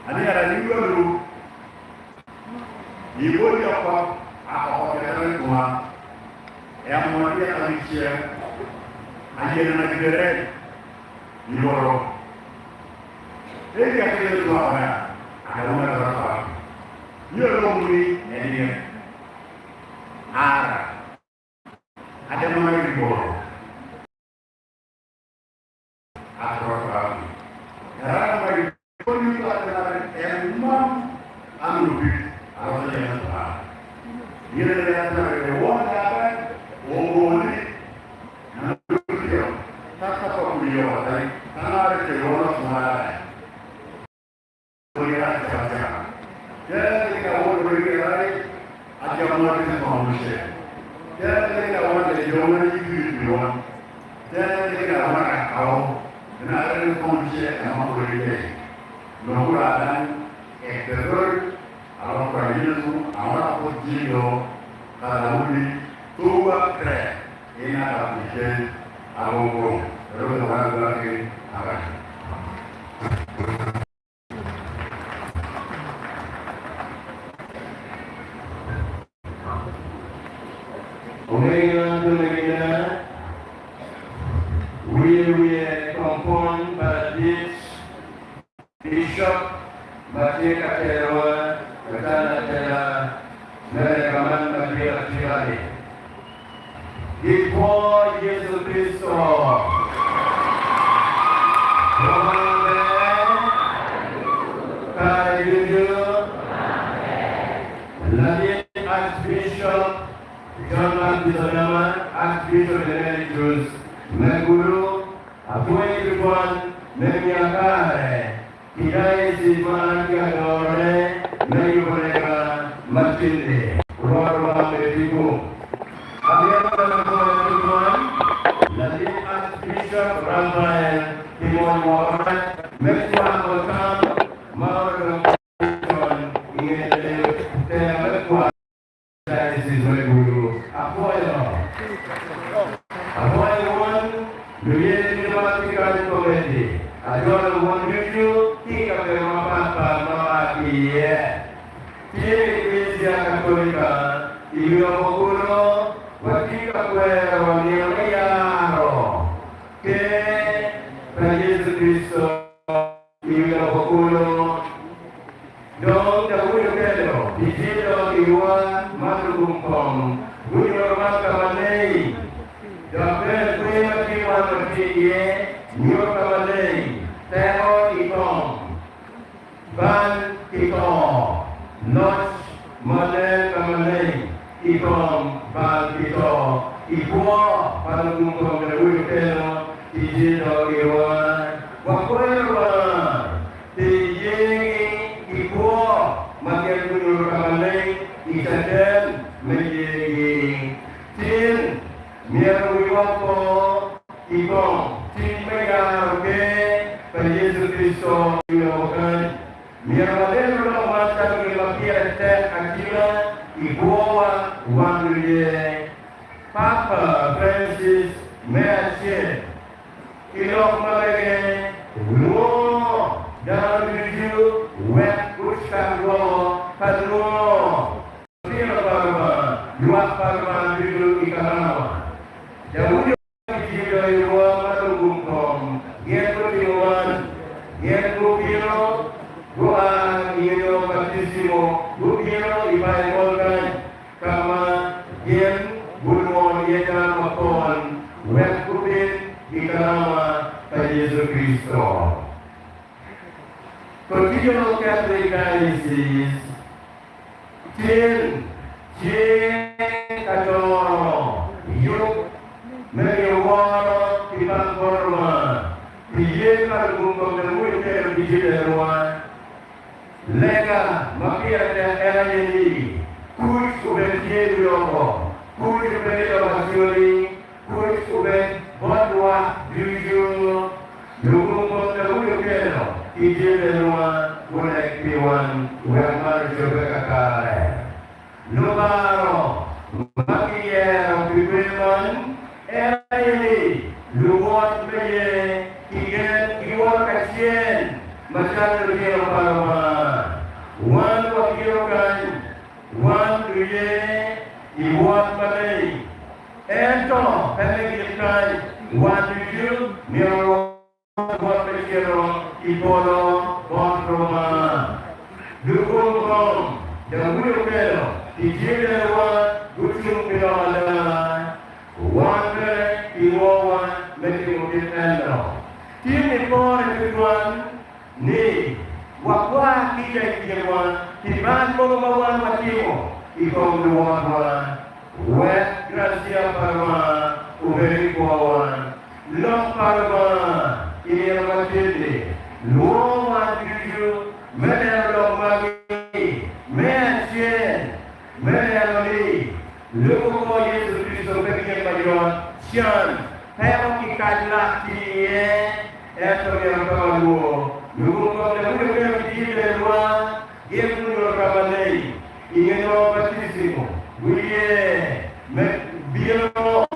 ani ara ni golu ni bodi apa apa kata kuma ya mo dia alicia aje na gere ni boro dia kaya tu apa ada mana berapa dia lomri ini ara ada mana di boro apa ya mari pun itu adalah emam anubi awalnya yang tak dia adalah orang yang orang dia tak apa dia tadi karena ada orang semua boleh ada jadi kalau orang bergerak aja orang itu manusia jadi kalau orang jadi orang itu orang jadi kalau orang kau benar manusia yang bergerak Noradan ekteror awak pergitu awak pergitu kalau ini tua kre ini ada bisnis awak terus orang lagi apa Omega to Megina, we compound by this Bishop Batika Teroa, Katana Tera, Merekaman Batia Tirani. Before Jesus Christ, Archbishop John Baptist Archbishop Emeritus Meguru, Apuan Memiakare, Kidai Sivangadore, Mayurega, Matinde, Rorma Medico. Lagi Archbishop Rafael Timon Mohamed, Meswa Otam, Mauro John, Ingele, Terakwa, Diocese Meguru, Apoyo. Apoyo one, Luyen Diplomatic Committee. Ajuan one video, tiga berapa mawaki ya. Tiada Iglesia Katolika, Ibu Guru, wakika kuero niayaro. Ke Yesus Kristus, Ibu Guru, dong dahulu kelo, dijilo iwan malukumpong, bujo makamanei, dokter kuya kiwan berkiye. Nyur kamalei, tero itong, ban itong, nos malay kamalei, itong, ban itong, ibuo, panagungkong naluyo pero, ijino iwan, wakwewan, tijingi, ibuo, magyagunur kamalei, isaden, magyingi, tin, miyaruiwako, itong, Yesus Kristus dilakukan. Misalnya kalau macam lelaki teh akila ibuwa wanduye Papa Francis Mercier ilok malage lo dalam video web uskan lo kadro dia apa dua parman video ikanawa jauh dari ruang malukumpong Gubino, Guan, Ino, Baptissimo, Gubino, Ibai Morgan, Kama, Yen, Bulmon, Yena, Mapon, Web Kubin, Ikanama, Yesus Kristus. Continual Catholic Diocese, Tin, Katoro, Yuk, Meriwaro, Ibang Borma, Piyekan kung menemukan digitalwan, lega makia dan LNI, kuis uben kiedro, kuis uben masuri, kuis uben badwa biuju, lukung menemukan digitalwan, unek piwan, ugamar jebekakare, lumaro, makia pipeman, LNI, luwat meye. Iwan kasihan, macam dia orang wan wakiro kan wan duye iwat malay ento penegit kan wan duyu miro wan pekiro ibolo kontroma dukung kong dan wulu kero dijile wan gutung pilola wan kere iwawan metimudin endo tini pore tuan ni wakwa kita kiwan tiban mawan matimo ikong luwan wet gracia parma uberi kawan lok parma ini ramatili luwan tuju menelok magi menchen meneloli luko Yesus Kristus bagian bagian sian Heo kikajlah kiye eto yang kamu luko kalau luko kiye luan game luko kamalei ingin batisimo wiye bielo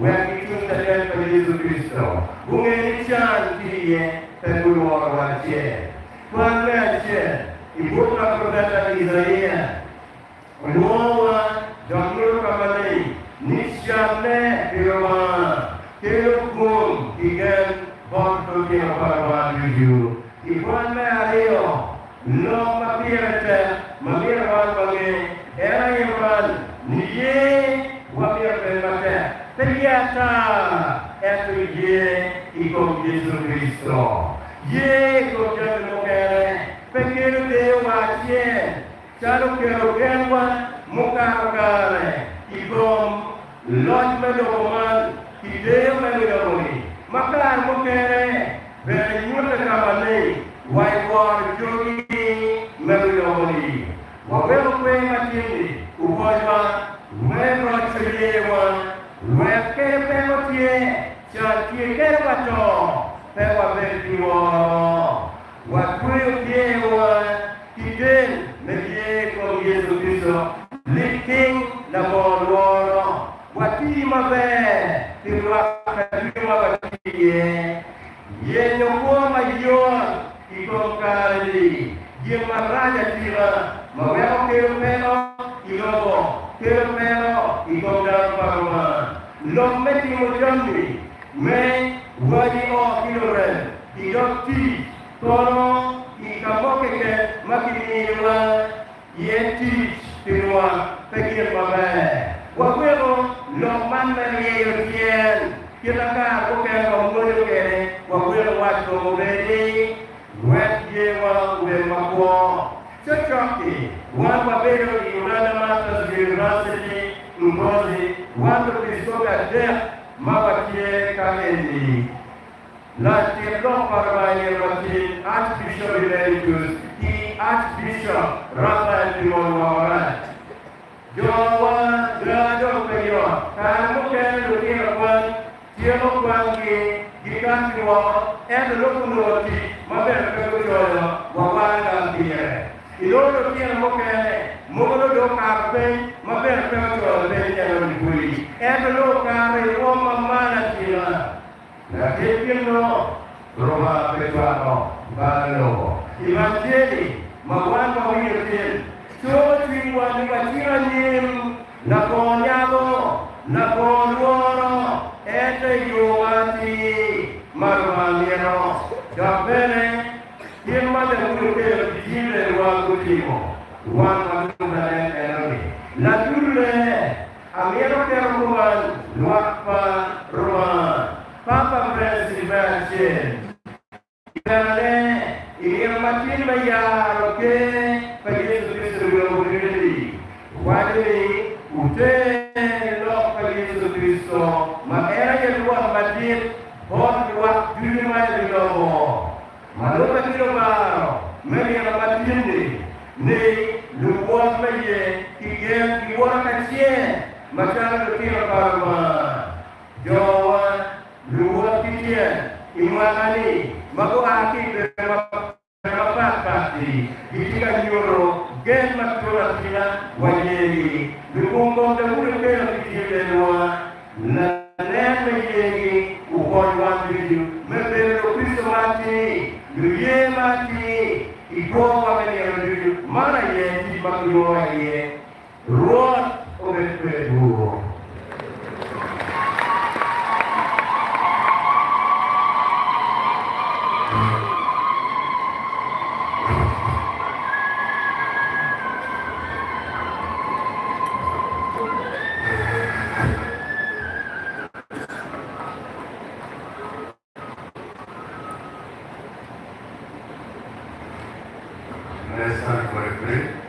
wagi tun talen pada Yesus Kristus bungen sian kiye tenulu orang cie mana cie ibu nak berdata Israel luwa jangan kamalei nisjane firman Kelukun ikan bantu dia parwan tuju. Ikan merio lo mapir bagi era iman niye wapir mate. Ternyata itu ye ikut Yesus Kristus. Ye ikut jalan kere. Pikir dewa ye. Caro kerokewan muka kere. Ikom loj medoman. Tidak mengalami, maka mungkin beryuta kamali, wajib jogi mengalami. Wabel kue macam ubahwa, mereka ceriawan, mereka pemotie, jadi kerbaco, pewa berjuang. Waktu dia tidak menjadi Yesus Kristus, linking labor. Wati mabe tirwa kadima wati ye nyokwa mayo ikokali ye maraja tira mawe okelo ilobo kero ikokal parma lommeti mojambi me wadi o kilore idoti toro ikamoke makini wa ye ti tirwa pekir mabe wakwero loman meriyo tien kita ka oke ngomong kene wakwero wato mobeli wet ye wa we makwo chochoki wan wabero Uganda Masters University Ngozi wando Kristoga de mawatie kamendi la tiro parvaye wati Archbishop Emeritus Archbishop Raphael Timon Jawa Raja Peyo, kamu kan luki kawan, siapa kawan gikan kiwa, lukun roti, maben kerujuan, wawan dia. Ilo luki mukul do karpe, maben kerujuan dengan dibui. Lukari rumah mana dia? Nanti kino rumah pejuano, baru. Iman jadi, mawan mau hidup. Sochi wani wachira nyim na konyago na konworo ete yuwati marwamieno jabene kimma de kuke jile wangutimo wangutane enoni la dule amiero keruman luakpa ruman papa presidency Kale ini makin bayar oke pergi Kristi wali ute lo pergi Kristo makanya yang luar masjid bon luar dunia di lobo malu pergi lobo meri yang masjid ni luar pergi kigen luar kecil macam tu kira parma Jawa luar kecil imani Mago aki berapa kali jika nyuruh gen matura sila wajeri dukung dahulu ke dua nane menjadi ukon wajib memberi Kristo mati duye mati iko wajib nyuoye ruoth obed duogo. Let's stand for a prayer.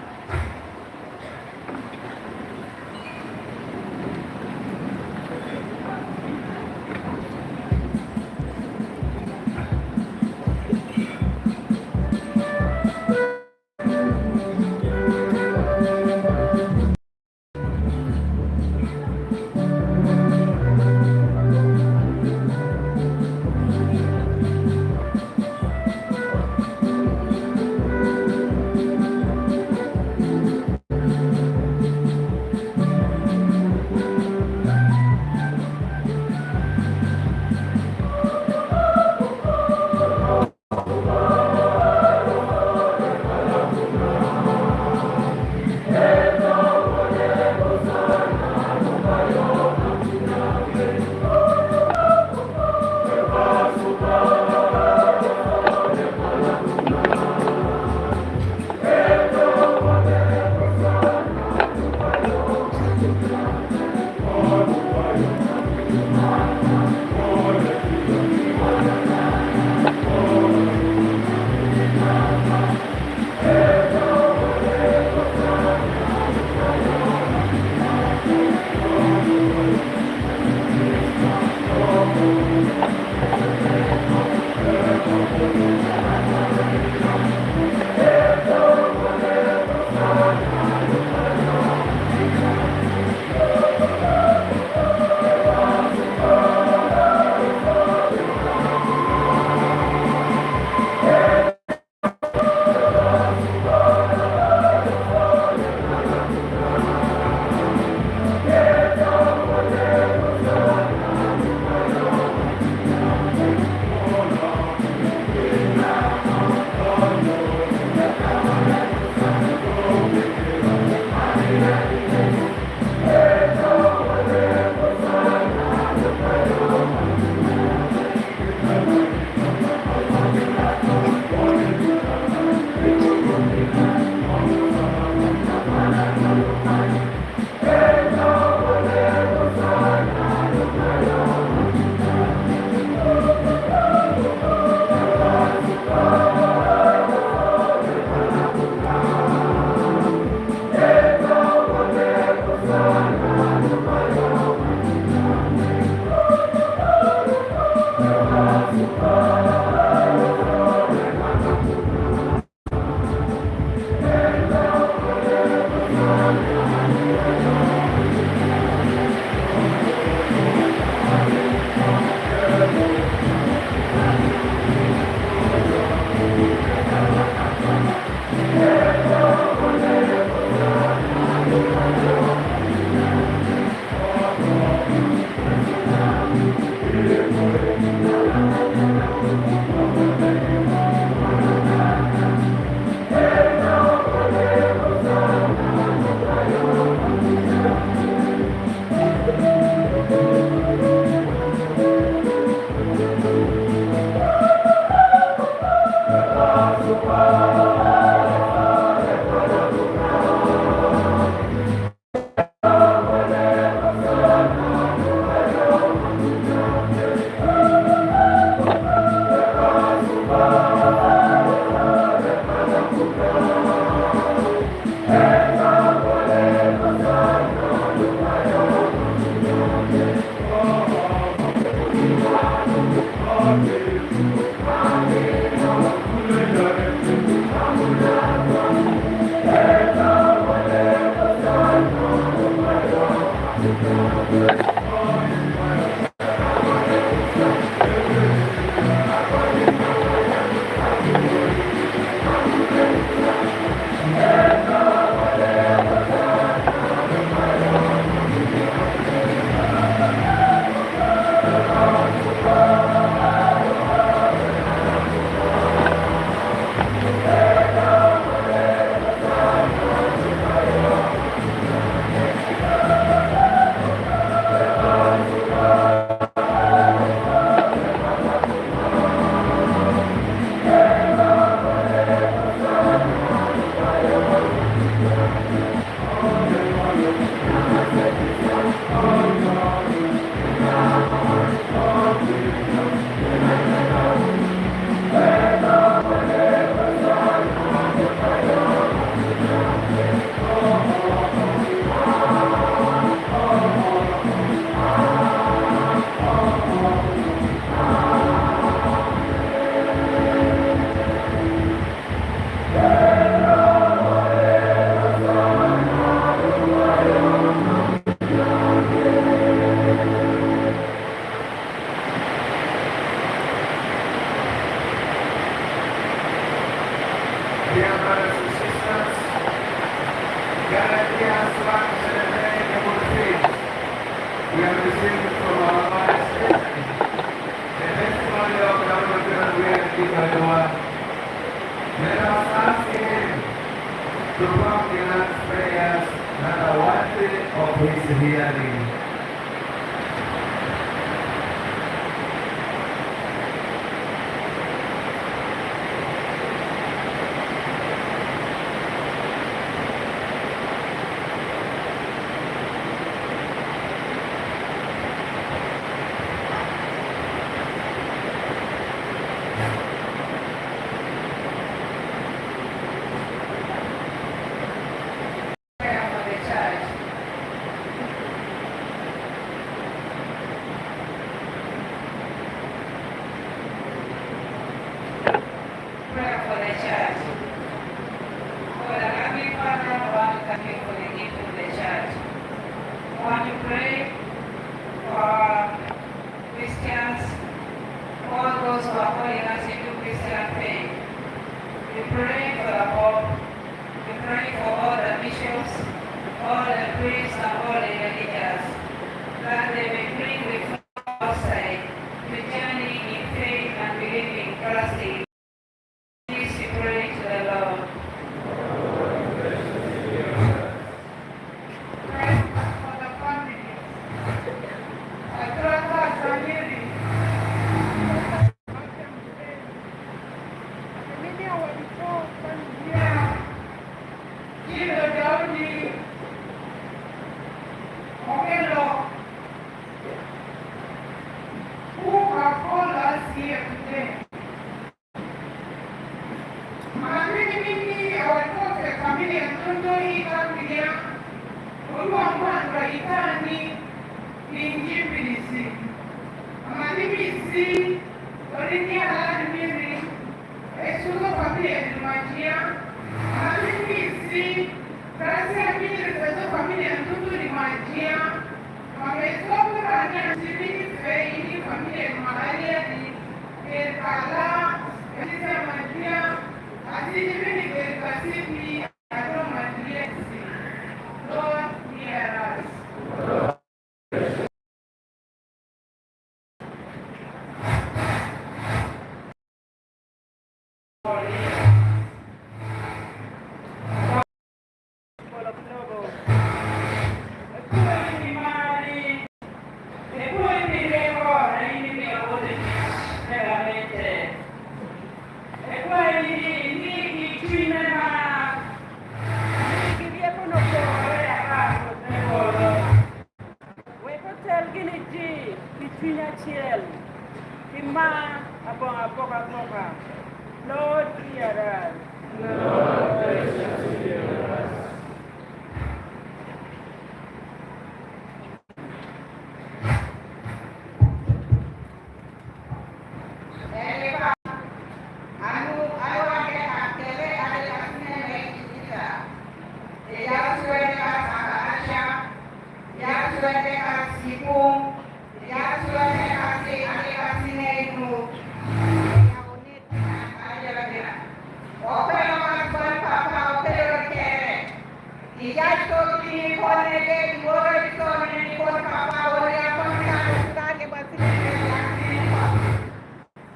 kita doa. Let us ask Him to come in our prayers that are worthy of His hearing. Prayer for the church. Prayer for the church. For the loving Father, I want to thank you for the gift of the church. I want to pray for Christians, all those who are calling us into Christian faith. We pray for the Pope. We pray for all the bishops, all the priests, and all the religious, that they may bring the flock outside to journey in faith and believing trusting. Please we pray to the Lord. Pray for the families. I trust our families. Give the Daudi, Omelo, who have called us here today. Mimi awatoke familia ndondo hii familia uliwamwanga itani ninjibirisi amanimisi orinia alanimiri esuzo familia nimajia amanimisi kasi amiri zezo familia ndondo nimajia mamesobu rania sibini feini familia nimahalia ni kala kasi amajia así deben que casi mi aroma directo, Lord, hear us. Lord, hear us. Lord, graciously hear us.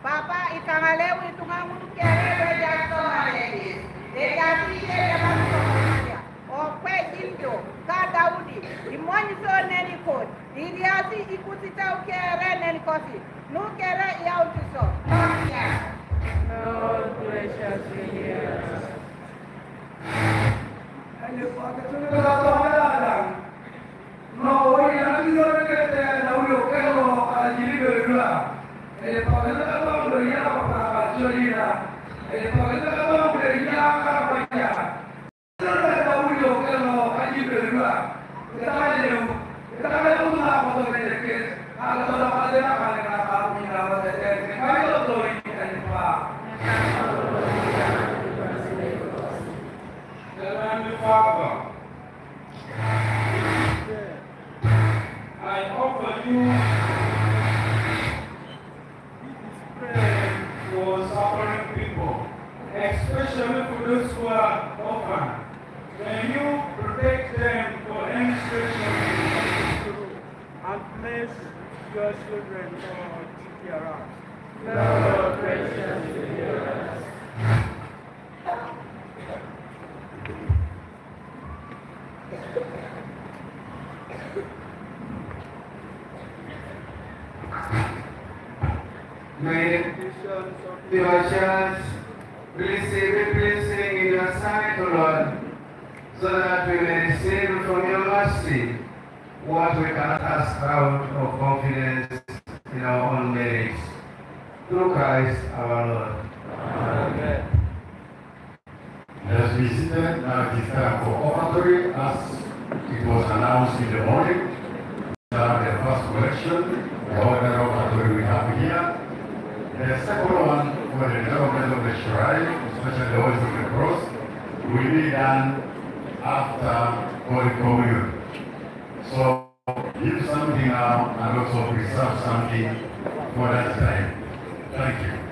Papa ikangalewi tungamuntu kelele jasto malegi. Dejati ya masomalia. Okwe jindo ka Daudi. Imoni so neni kod. Iliasi ikusita ukere neni kosi. Nukere ya utiso. Lord, graciously hear us. Father, I offer you this prayer for suffering people, especially for those who are orphan. May you protect them for any situation and bless your children, Lord, hear us. Lord, graciously May the petitions of the righteous receive a blessing in your sight, O Lord, so that we may receive from your mercy what we cannot ask out of confidence in our own merits. Through Christ our Lord. Amen. Let us be seated. Now it is time for offertory, as it was announced in the morning. The first collection, the order of offertory we have here. The second one for the development of the shrine, especially the Holy of the Cross, will be done after Holy Communion. So give something now and also preserve something for that time. Thank you.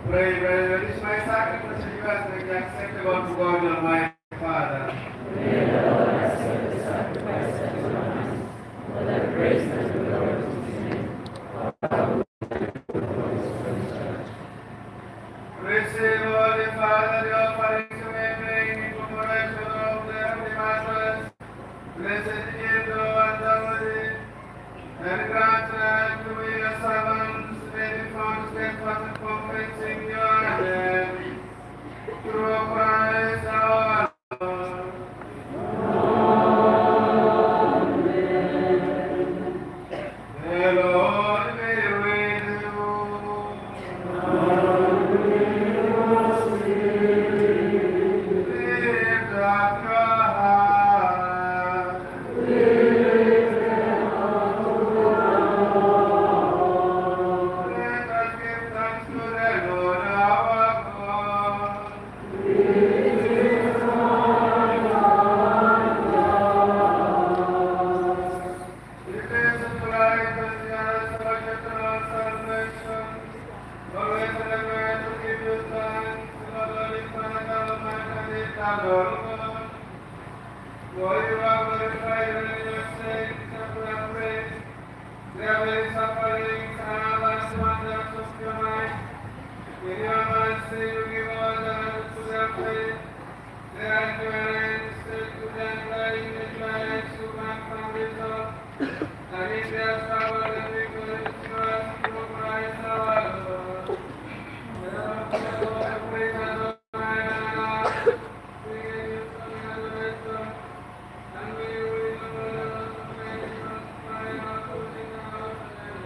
Pray, brethren, is my sacrifice and yours may be acceptable to God Almighty Father. May the Lord accept the sacrifice at your hands, for the grace Lord, you are glorified in your saints, and we are praised. There will be sufferings and others wonders of your might. In your mercy, you give order to their faith. Their endurance to them lying in giants who come from wisdom. And in their power, the victory is yours through Christ our Lord. Therefore, praise and honor and honor. We give you glory and adoration. And we will honor the praise of my heart, putting out and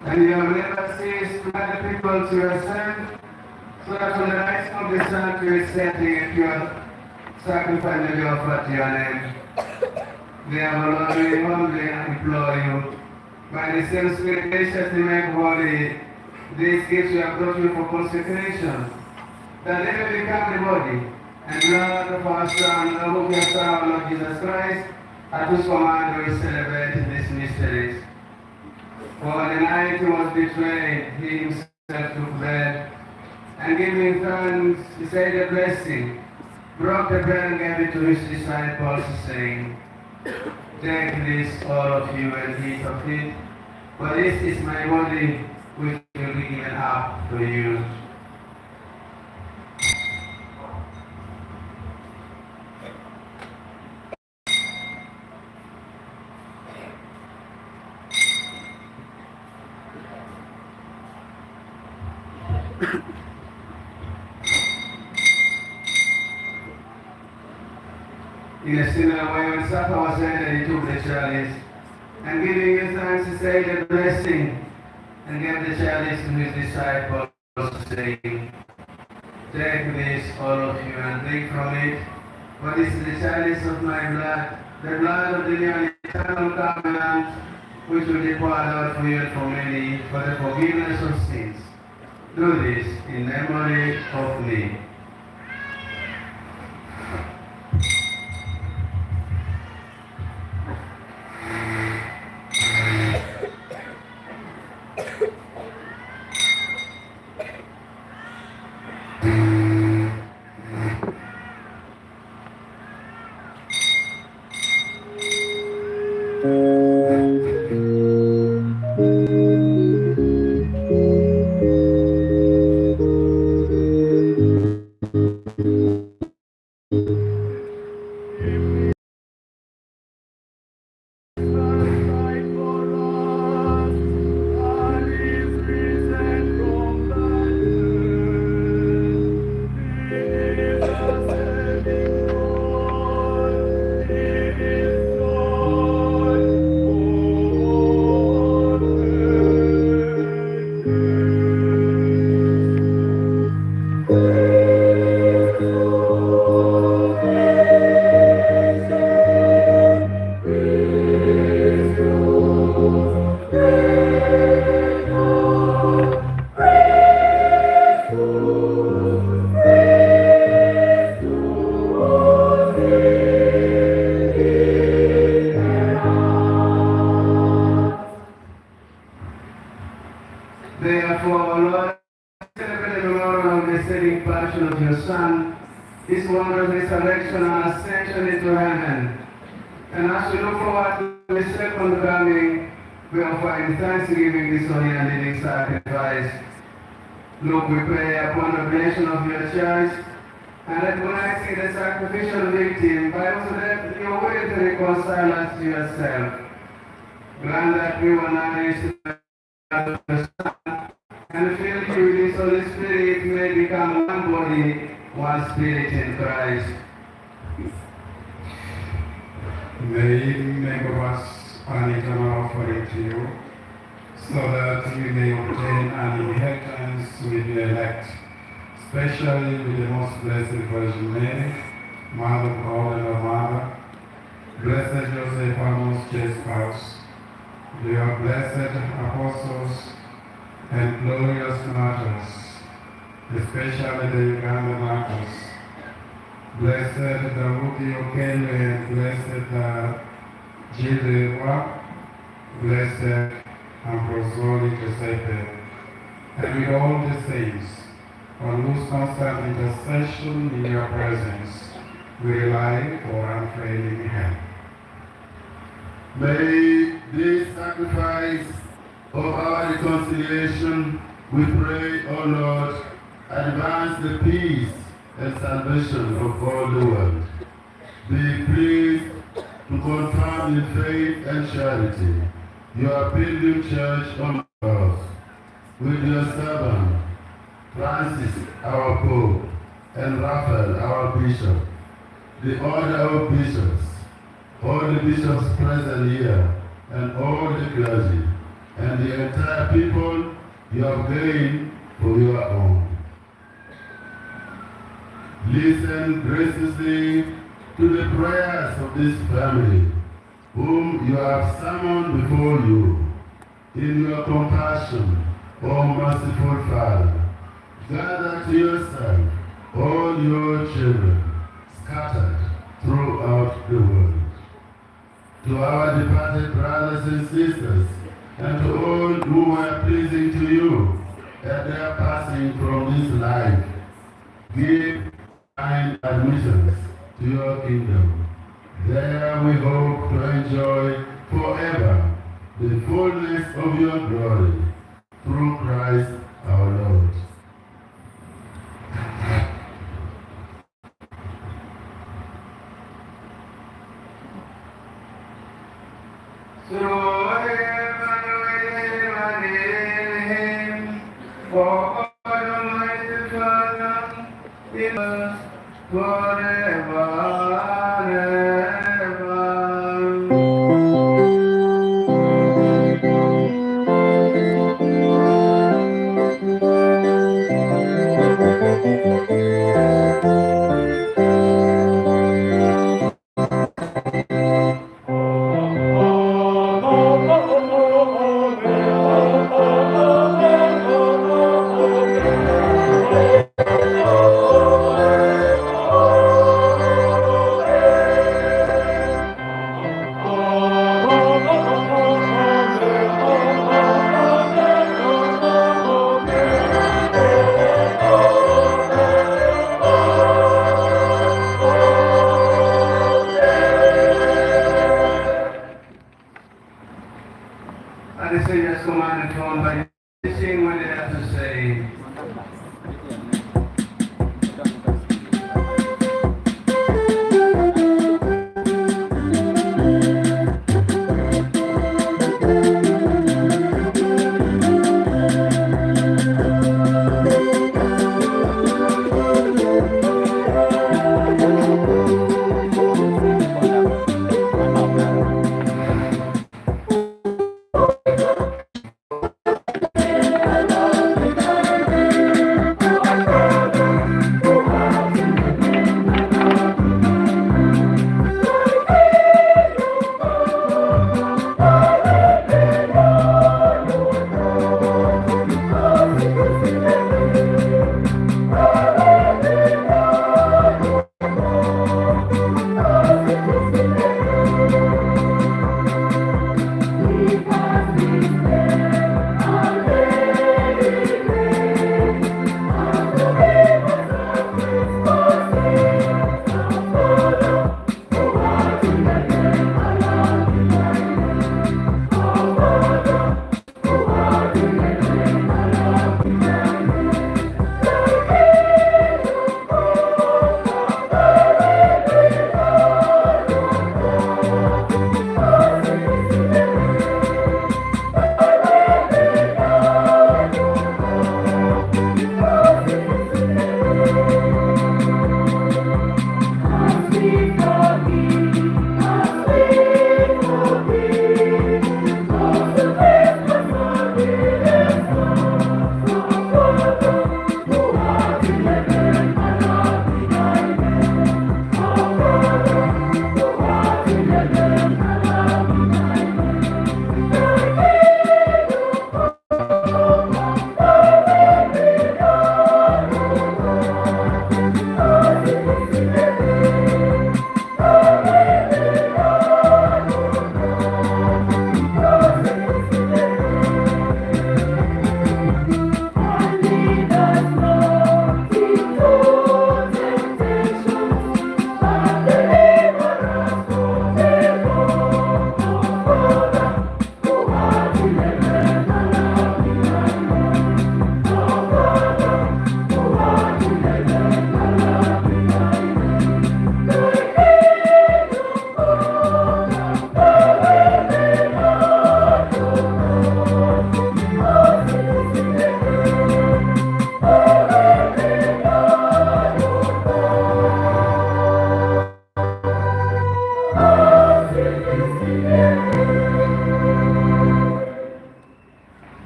And your mercies to the people to yourself, so that from the rising of the sun to its setting, a pure sacrifice will be offered to your name. Therefore, Lord, we humbly implore you, by the same Spirit graciously make holy these gifts we have brought you for consecration, that they may become the body and blood of our Son, the Lord of our Lord Jesus Christ, at whose command we celebrate these mysteries. For the night he was betrayed, he himself took bread, and giving thanks, he said a blessing. broke the bread and gave it to his disciples, saying, "Take this, all of you, and eat of it, for this is my body, which will be given up for you." In a similar way, when supper was ended, he took the chalice, and giving you thanks, he said a blessing, and gave the chalice to his disciples, saying, "Take this, all of you, and drink from it, for this is the chalice of my blood, the blood of the new and eternal covenant, which will be poured out for you and for many, for the forgiveness of sins. Do this in memory of me." Therefore, Lord, celebrate the memorial of the saving passion of your Son, his wondrous resurrection and ascension into heaven. And as we look forward to the second coming, we offer in thanksgiving this holy and living sacrifice. Look, we pray upon the blessing of your church, and recognizing the sacrificial victim, by whose death you will to reconcile us to yourself. Grant that we will nourish the of the Son, and filled you with his Holy Spirit, may become one body, one spirit in Christ. May he make of us an eternal offering to you, so that we may obtain an inheritance with the elect, especially with the most blessed Virgin Mary, Mother of God and our Mother, blessed Joseph, our most chaste spouse, your blessed apostles and glorious martyrs, especially the Uganda martyrs, blessed Daudi Okele and blessed Jidewa, blessed Ambrosoli Giuseppe, and with all the saints, on whose constant intercession in your presence we rely for unfailing help. May this sacrifice of our reconciliation, we pray, O Lord, advance the peace and salvation of all the world. Be pleased to confirm in faith and charity your pilgrim church on earth, with your servant Francis, our Pope, and Raphael, our Bishop, the order of bishops, all the bishops present here, and all the clergy, and the entire people you have gained for your own. Listen graciously to the prayers of this family, whom you have summoned before you. In your compassion, O merciful Father, gather to yourself all your children scattered throughout the world. To our departed brothers and sisters, and to all who were pleasing to you at their passing from this life, give kind admissions to your kingdom. There we hope to enjoy forever the fullness of your glory through Christ our Lord. Through him and in him, for God Almighty Father, in us forever and ever. And the Savior's commanded tone by sing what they have to say.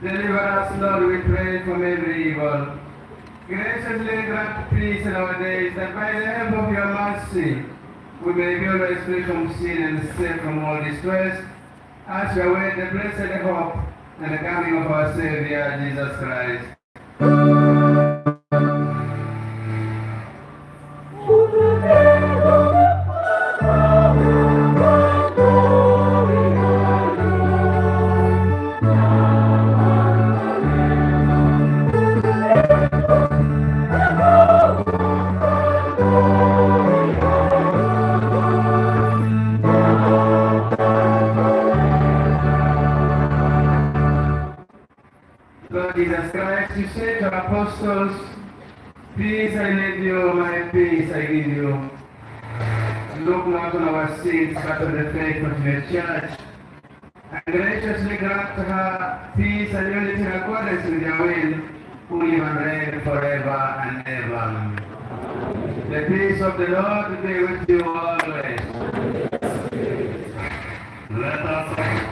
Deliver us, Lord, we pray, from every evil. Graciously grant peace in our days, that by the help of your mercy, we may be always free from sin and safe from all distress, as we await the blessed hope and the coming of our Savior, Jesus Christ. as you said to apostles, peace I leave you, my peace I give you. Look not on our sins, but on the faith of your church, and graciously grant her peace and unity in accordance with your will, who live and reign forever and ever. The peace of the Lord be with you always. Let us pray.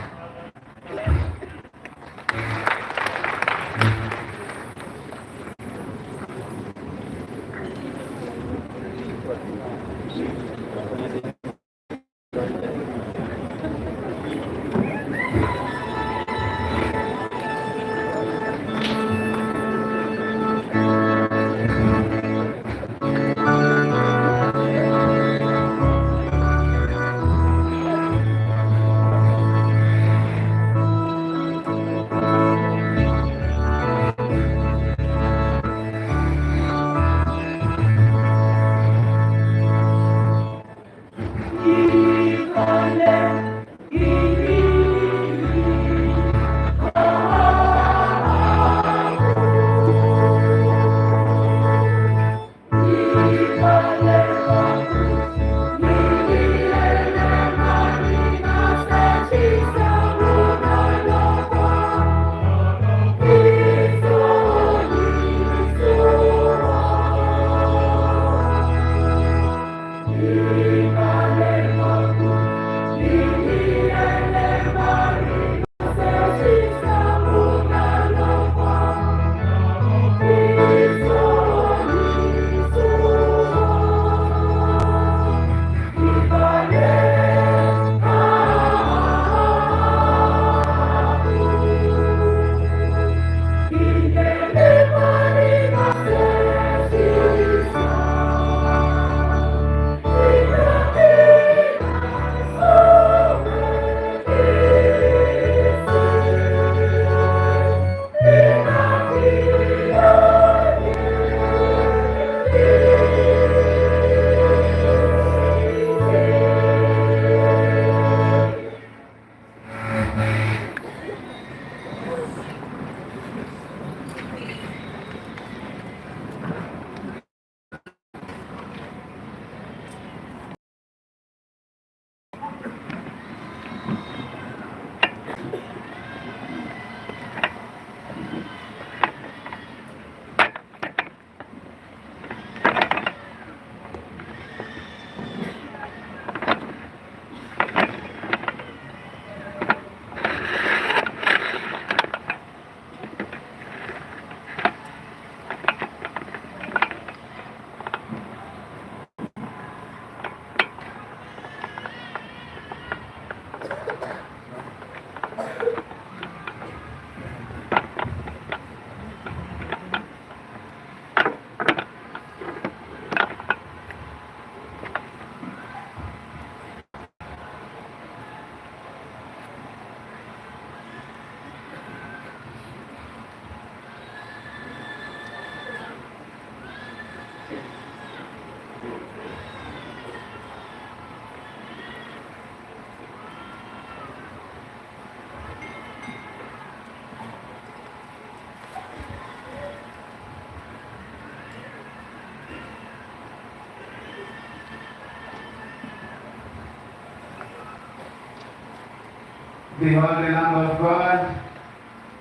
Behold the Lamb of God.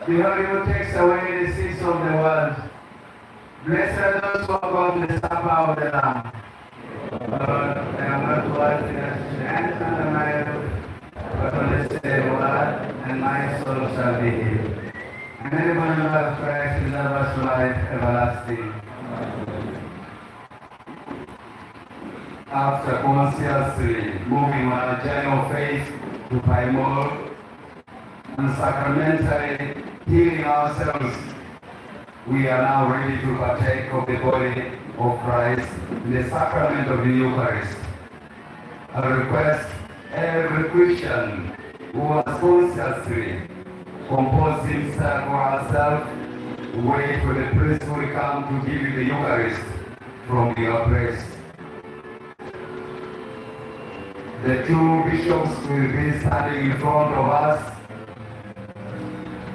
Behold him who takes away the sins of the world. Blessed are those who are called to the supper of the Lamb. Lord, I am not worthy that you should enter under my roof, but only say a word, and my soul shall be healed. And anyone who loves Christ will have us life everlasting. After consciously moving on a journey of faith to primal and sacramentally healing ourselves, we are now ready to partake of the body of Christ in the sacrament of the Eucharist. I request every Christian who has consciously composed himself or herself wait for the priest who will come to give you the Eucharist from your place. The two bishops will be standing in front of us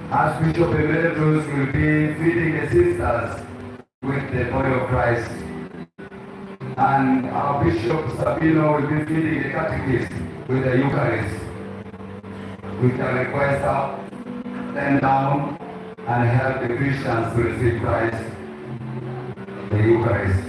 Archbishop Emeritus will be feeding the sisters with the body of Christ. And our Bishop Sabino will be feeding the catechists with the Eucharist. We can request up, stand down, and help the Christians to receive Christ, the Eucharist.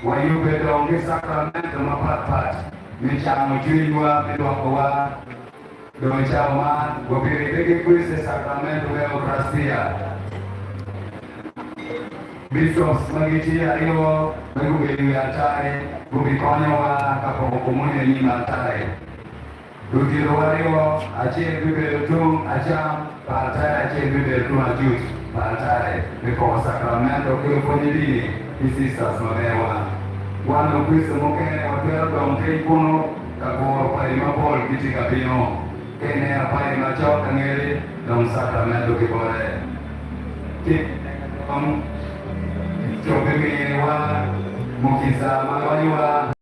Wayupe donge sakramento mapat-pat, michamo juiwa midwakowa, doichama gobiri begi kuise sakramento Eucharistia. Bishops magichi ayo megubiri atare, gubikonyowa kapokomunye nyima atare. Dutiro ayo ache bibere tum acham, patare ache bibere tum ajut, patare. Before sakramento kuyofonilini, sisters mabewa. Wano Kristo mokene otero donke kuno kakoro pari mapol kiti kapino. Kene apari machok angeli dong sakramento kibore. Chopimiwa mukisa mawaiwa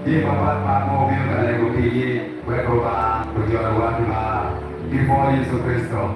di papat pamo biyo kane kukiyi wekoba kujuara watma before Yesus Kristo.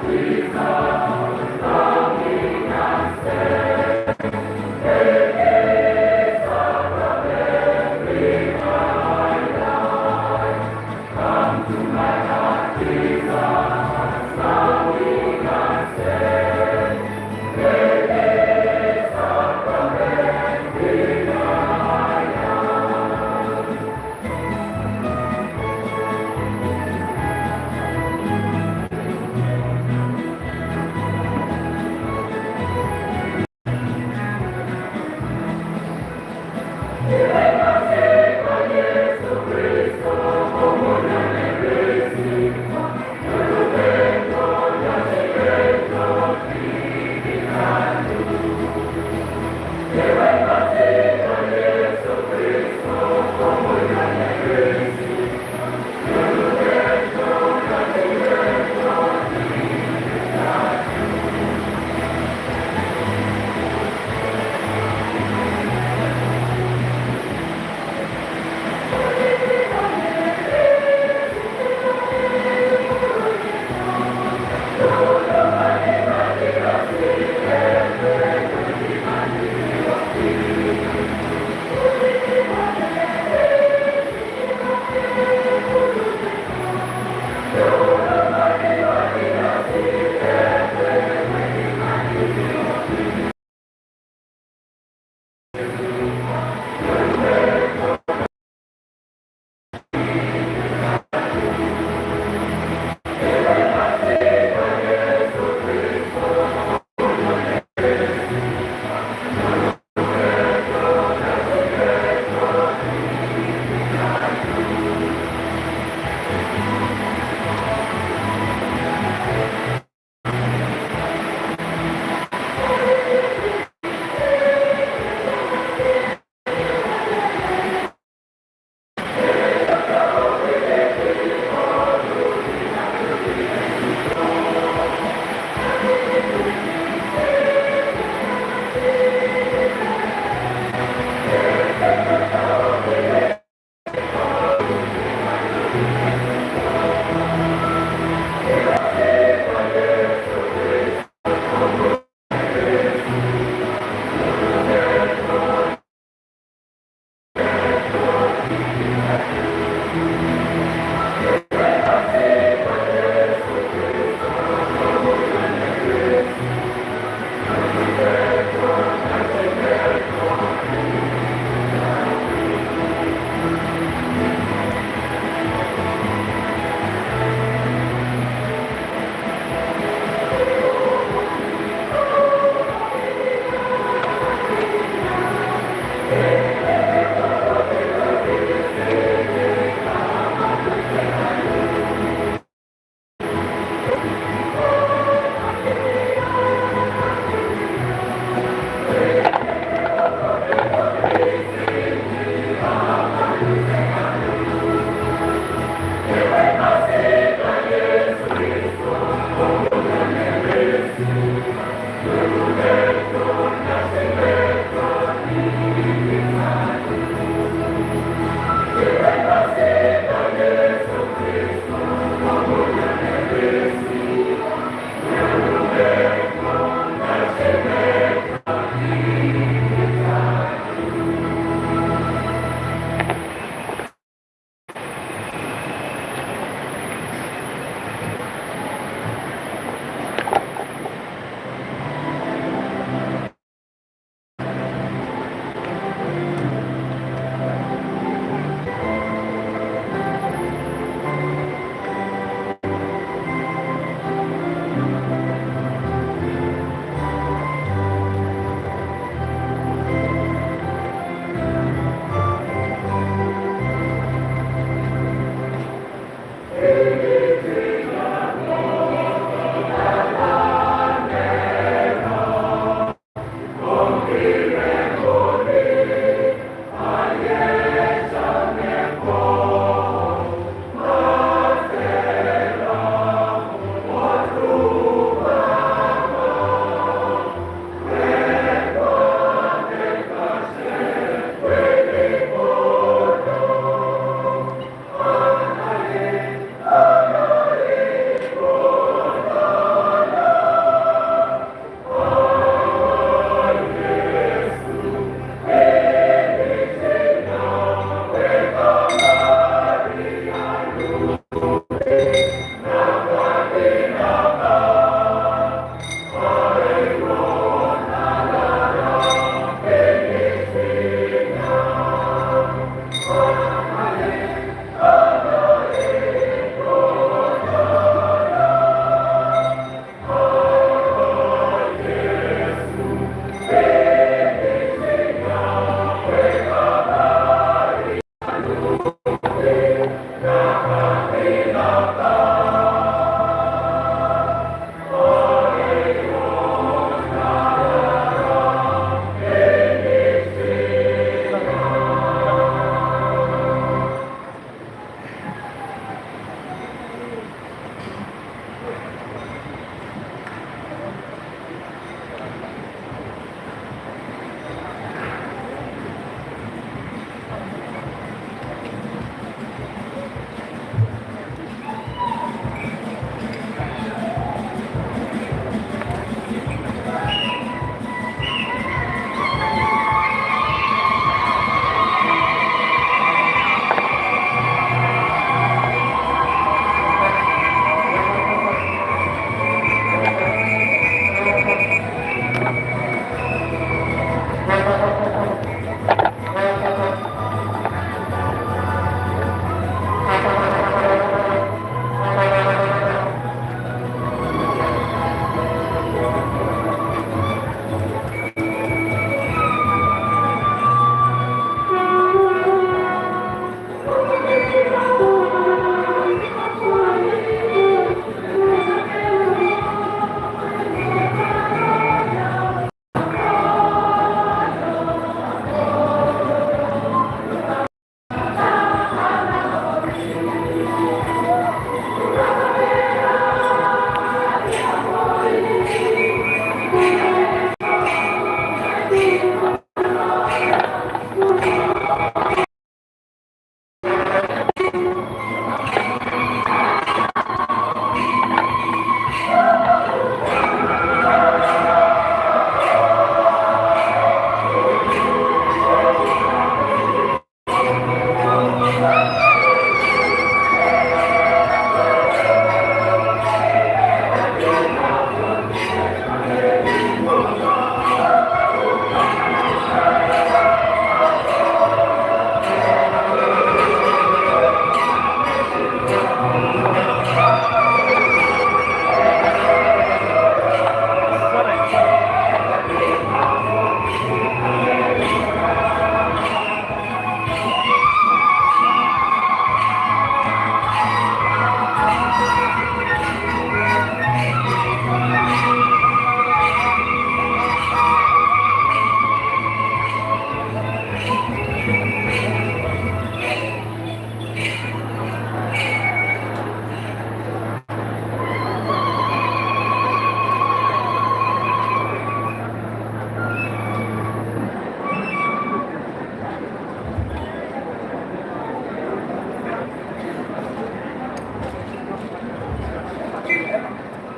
Jesus, coming and stay.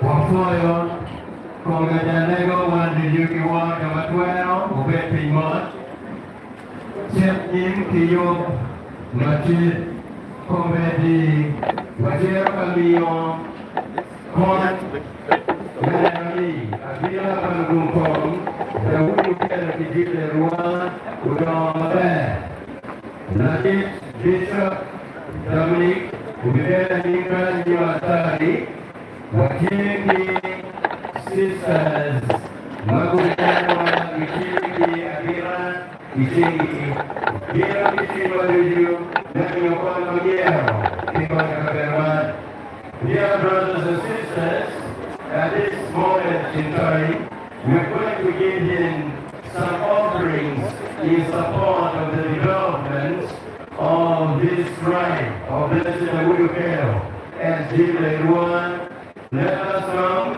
Wafoyo konga janego wandi yuki wa kamatweno ubeti mot Chep nim kiyo mati komedi wajero kamiyo kon Yari abila pangumpong Dawudu kera kijile ruwa Udamabe Nakit Bishop Dominic Ubidela Nimran Yuatari Wakili Sisters Magudana Ichiki Abira Ichiki Gira Ichiki Waduju Nani Okono Yero Kibana Kaberman. Dear brothers and sisters, at this moment in time, we're going to give in some offerings in support of the development of this shrine of Blessed Awudukeo and Jileruan. Let us come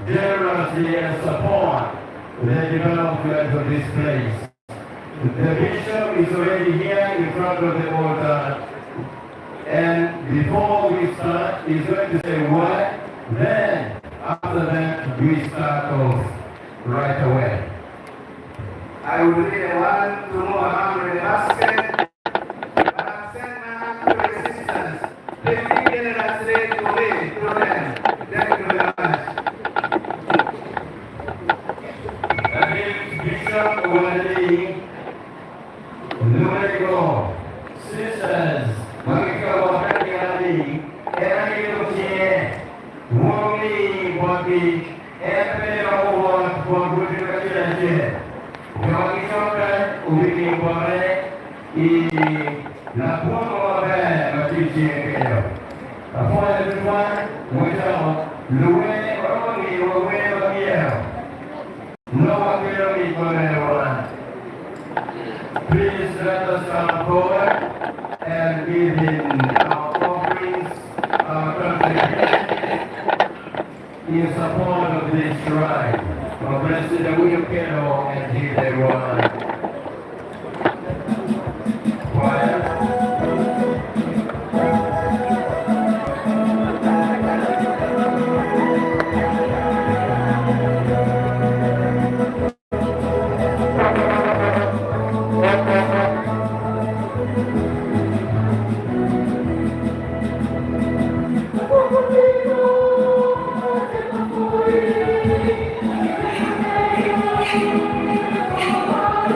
generously and support the development of this place. The bishop is already here in front of the altar, and before we start, he's going to say what, then after that we start off right away. I will read a one to move around in the basket, but I'll send my hand to resistance. Please be generously to me, to them. Thank you very much. Bishop Wadi, Numerico, sisters, Makiko Hadiani, Erani Wongi Wadi, Epero for good education. Jogi Soka, Ubiki Bore, La Puno Beh, Matici Keo. For everyone, we are Louis Rogi, Louis Rogier. No one will be for anyone. Please let us come forward and give in our offerings, our contributions in support of this shrine of Blessed Awudukeo and Jileruan. Thank you.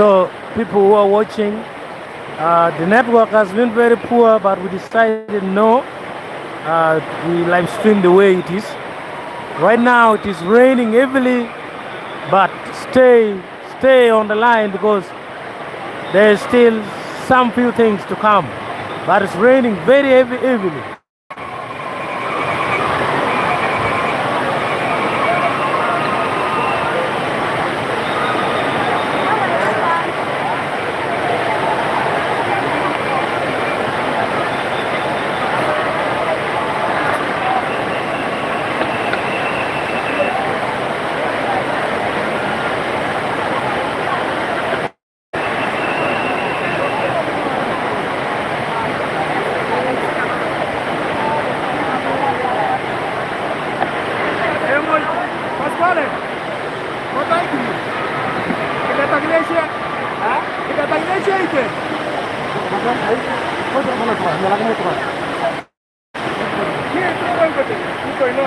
So people who are watching, the network has been very poor, but we decided no, we live stream the way it is. Right now it is raining heavily, but stay on the line because there's still some few things to come. But it's raining very heavily. Pasquale, mau tahu ini? Kita tak Indonesia, kita tak Indonesia itu. Kau tak mana tuan? Jalan mana tuan? Ini tuan betul. Itu ini.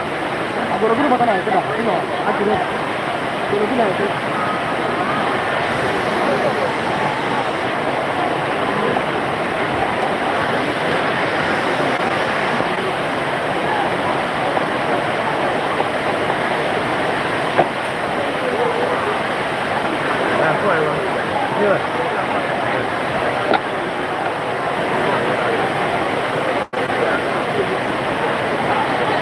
Guru-guru mata naik, kita. Ini, akhirnya. Guru-guru naik. Good.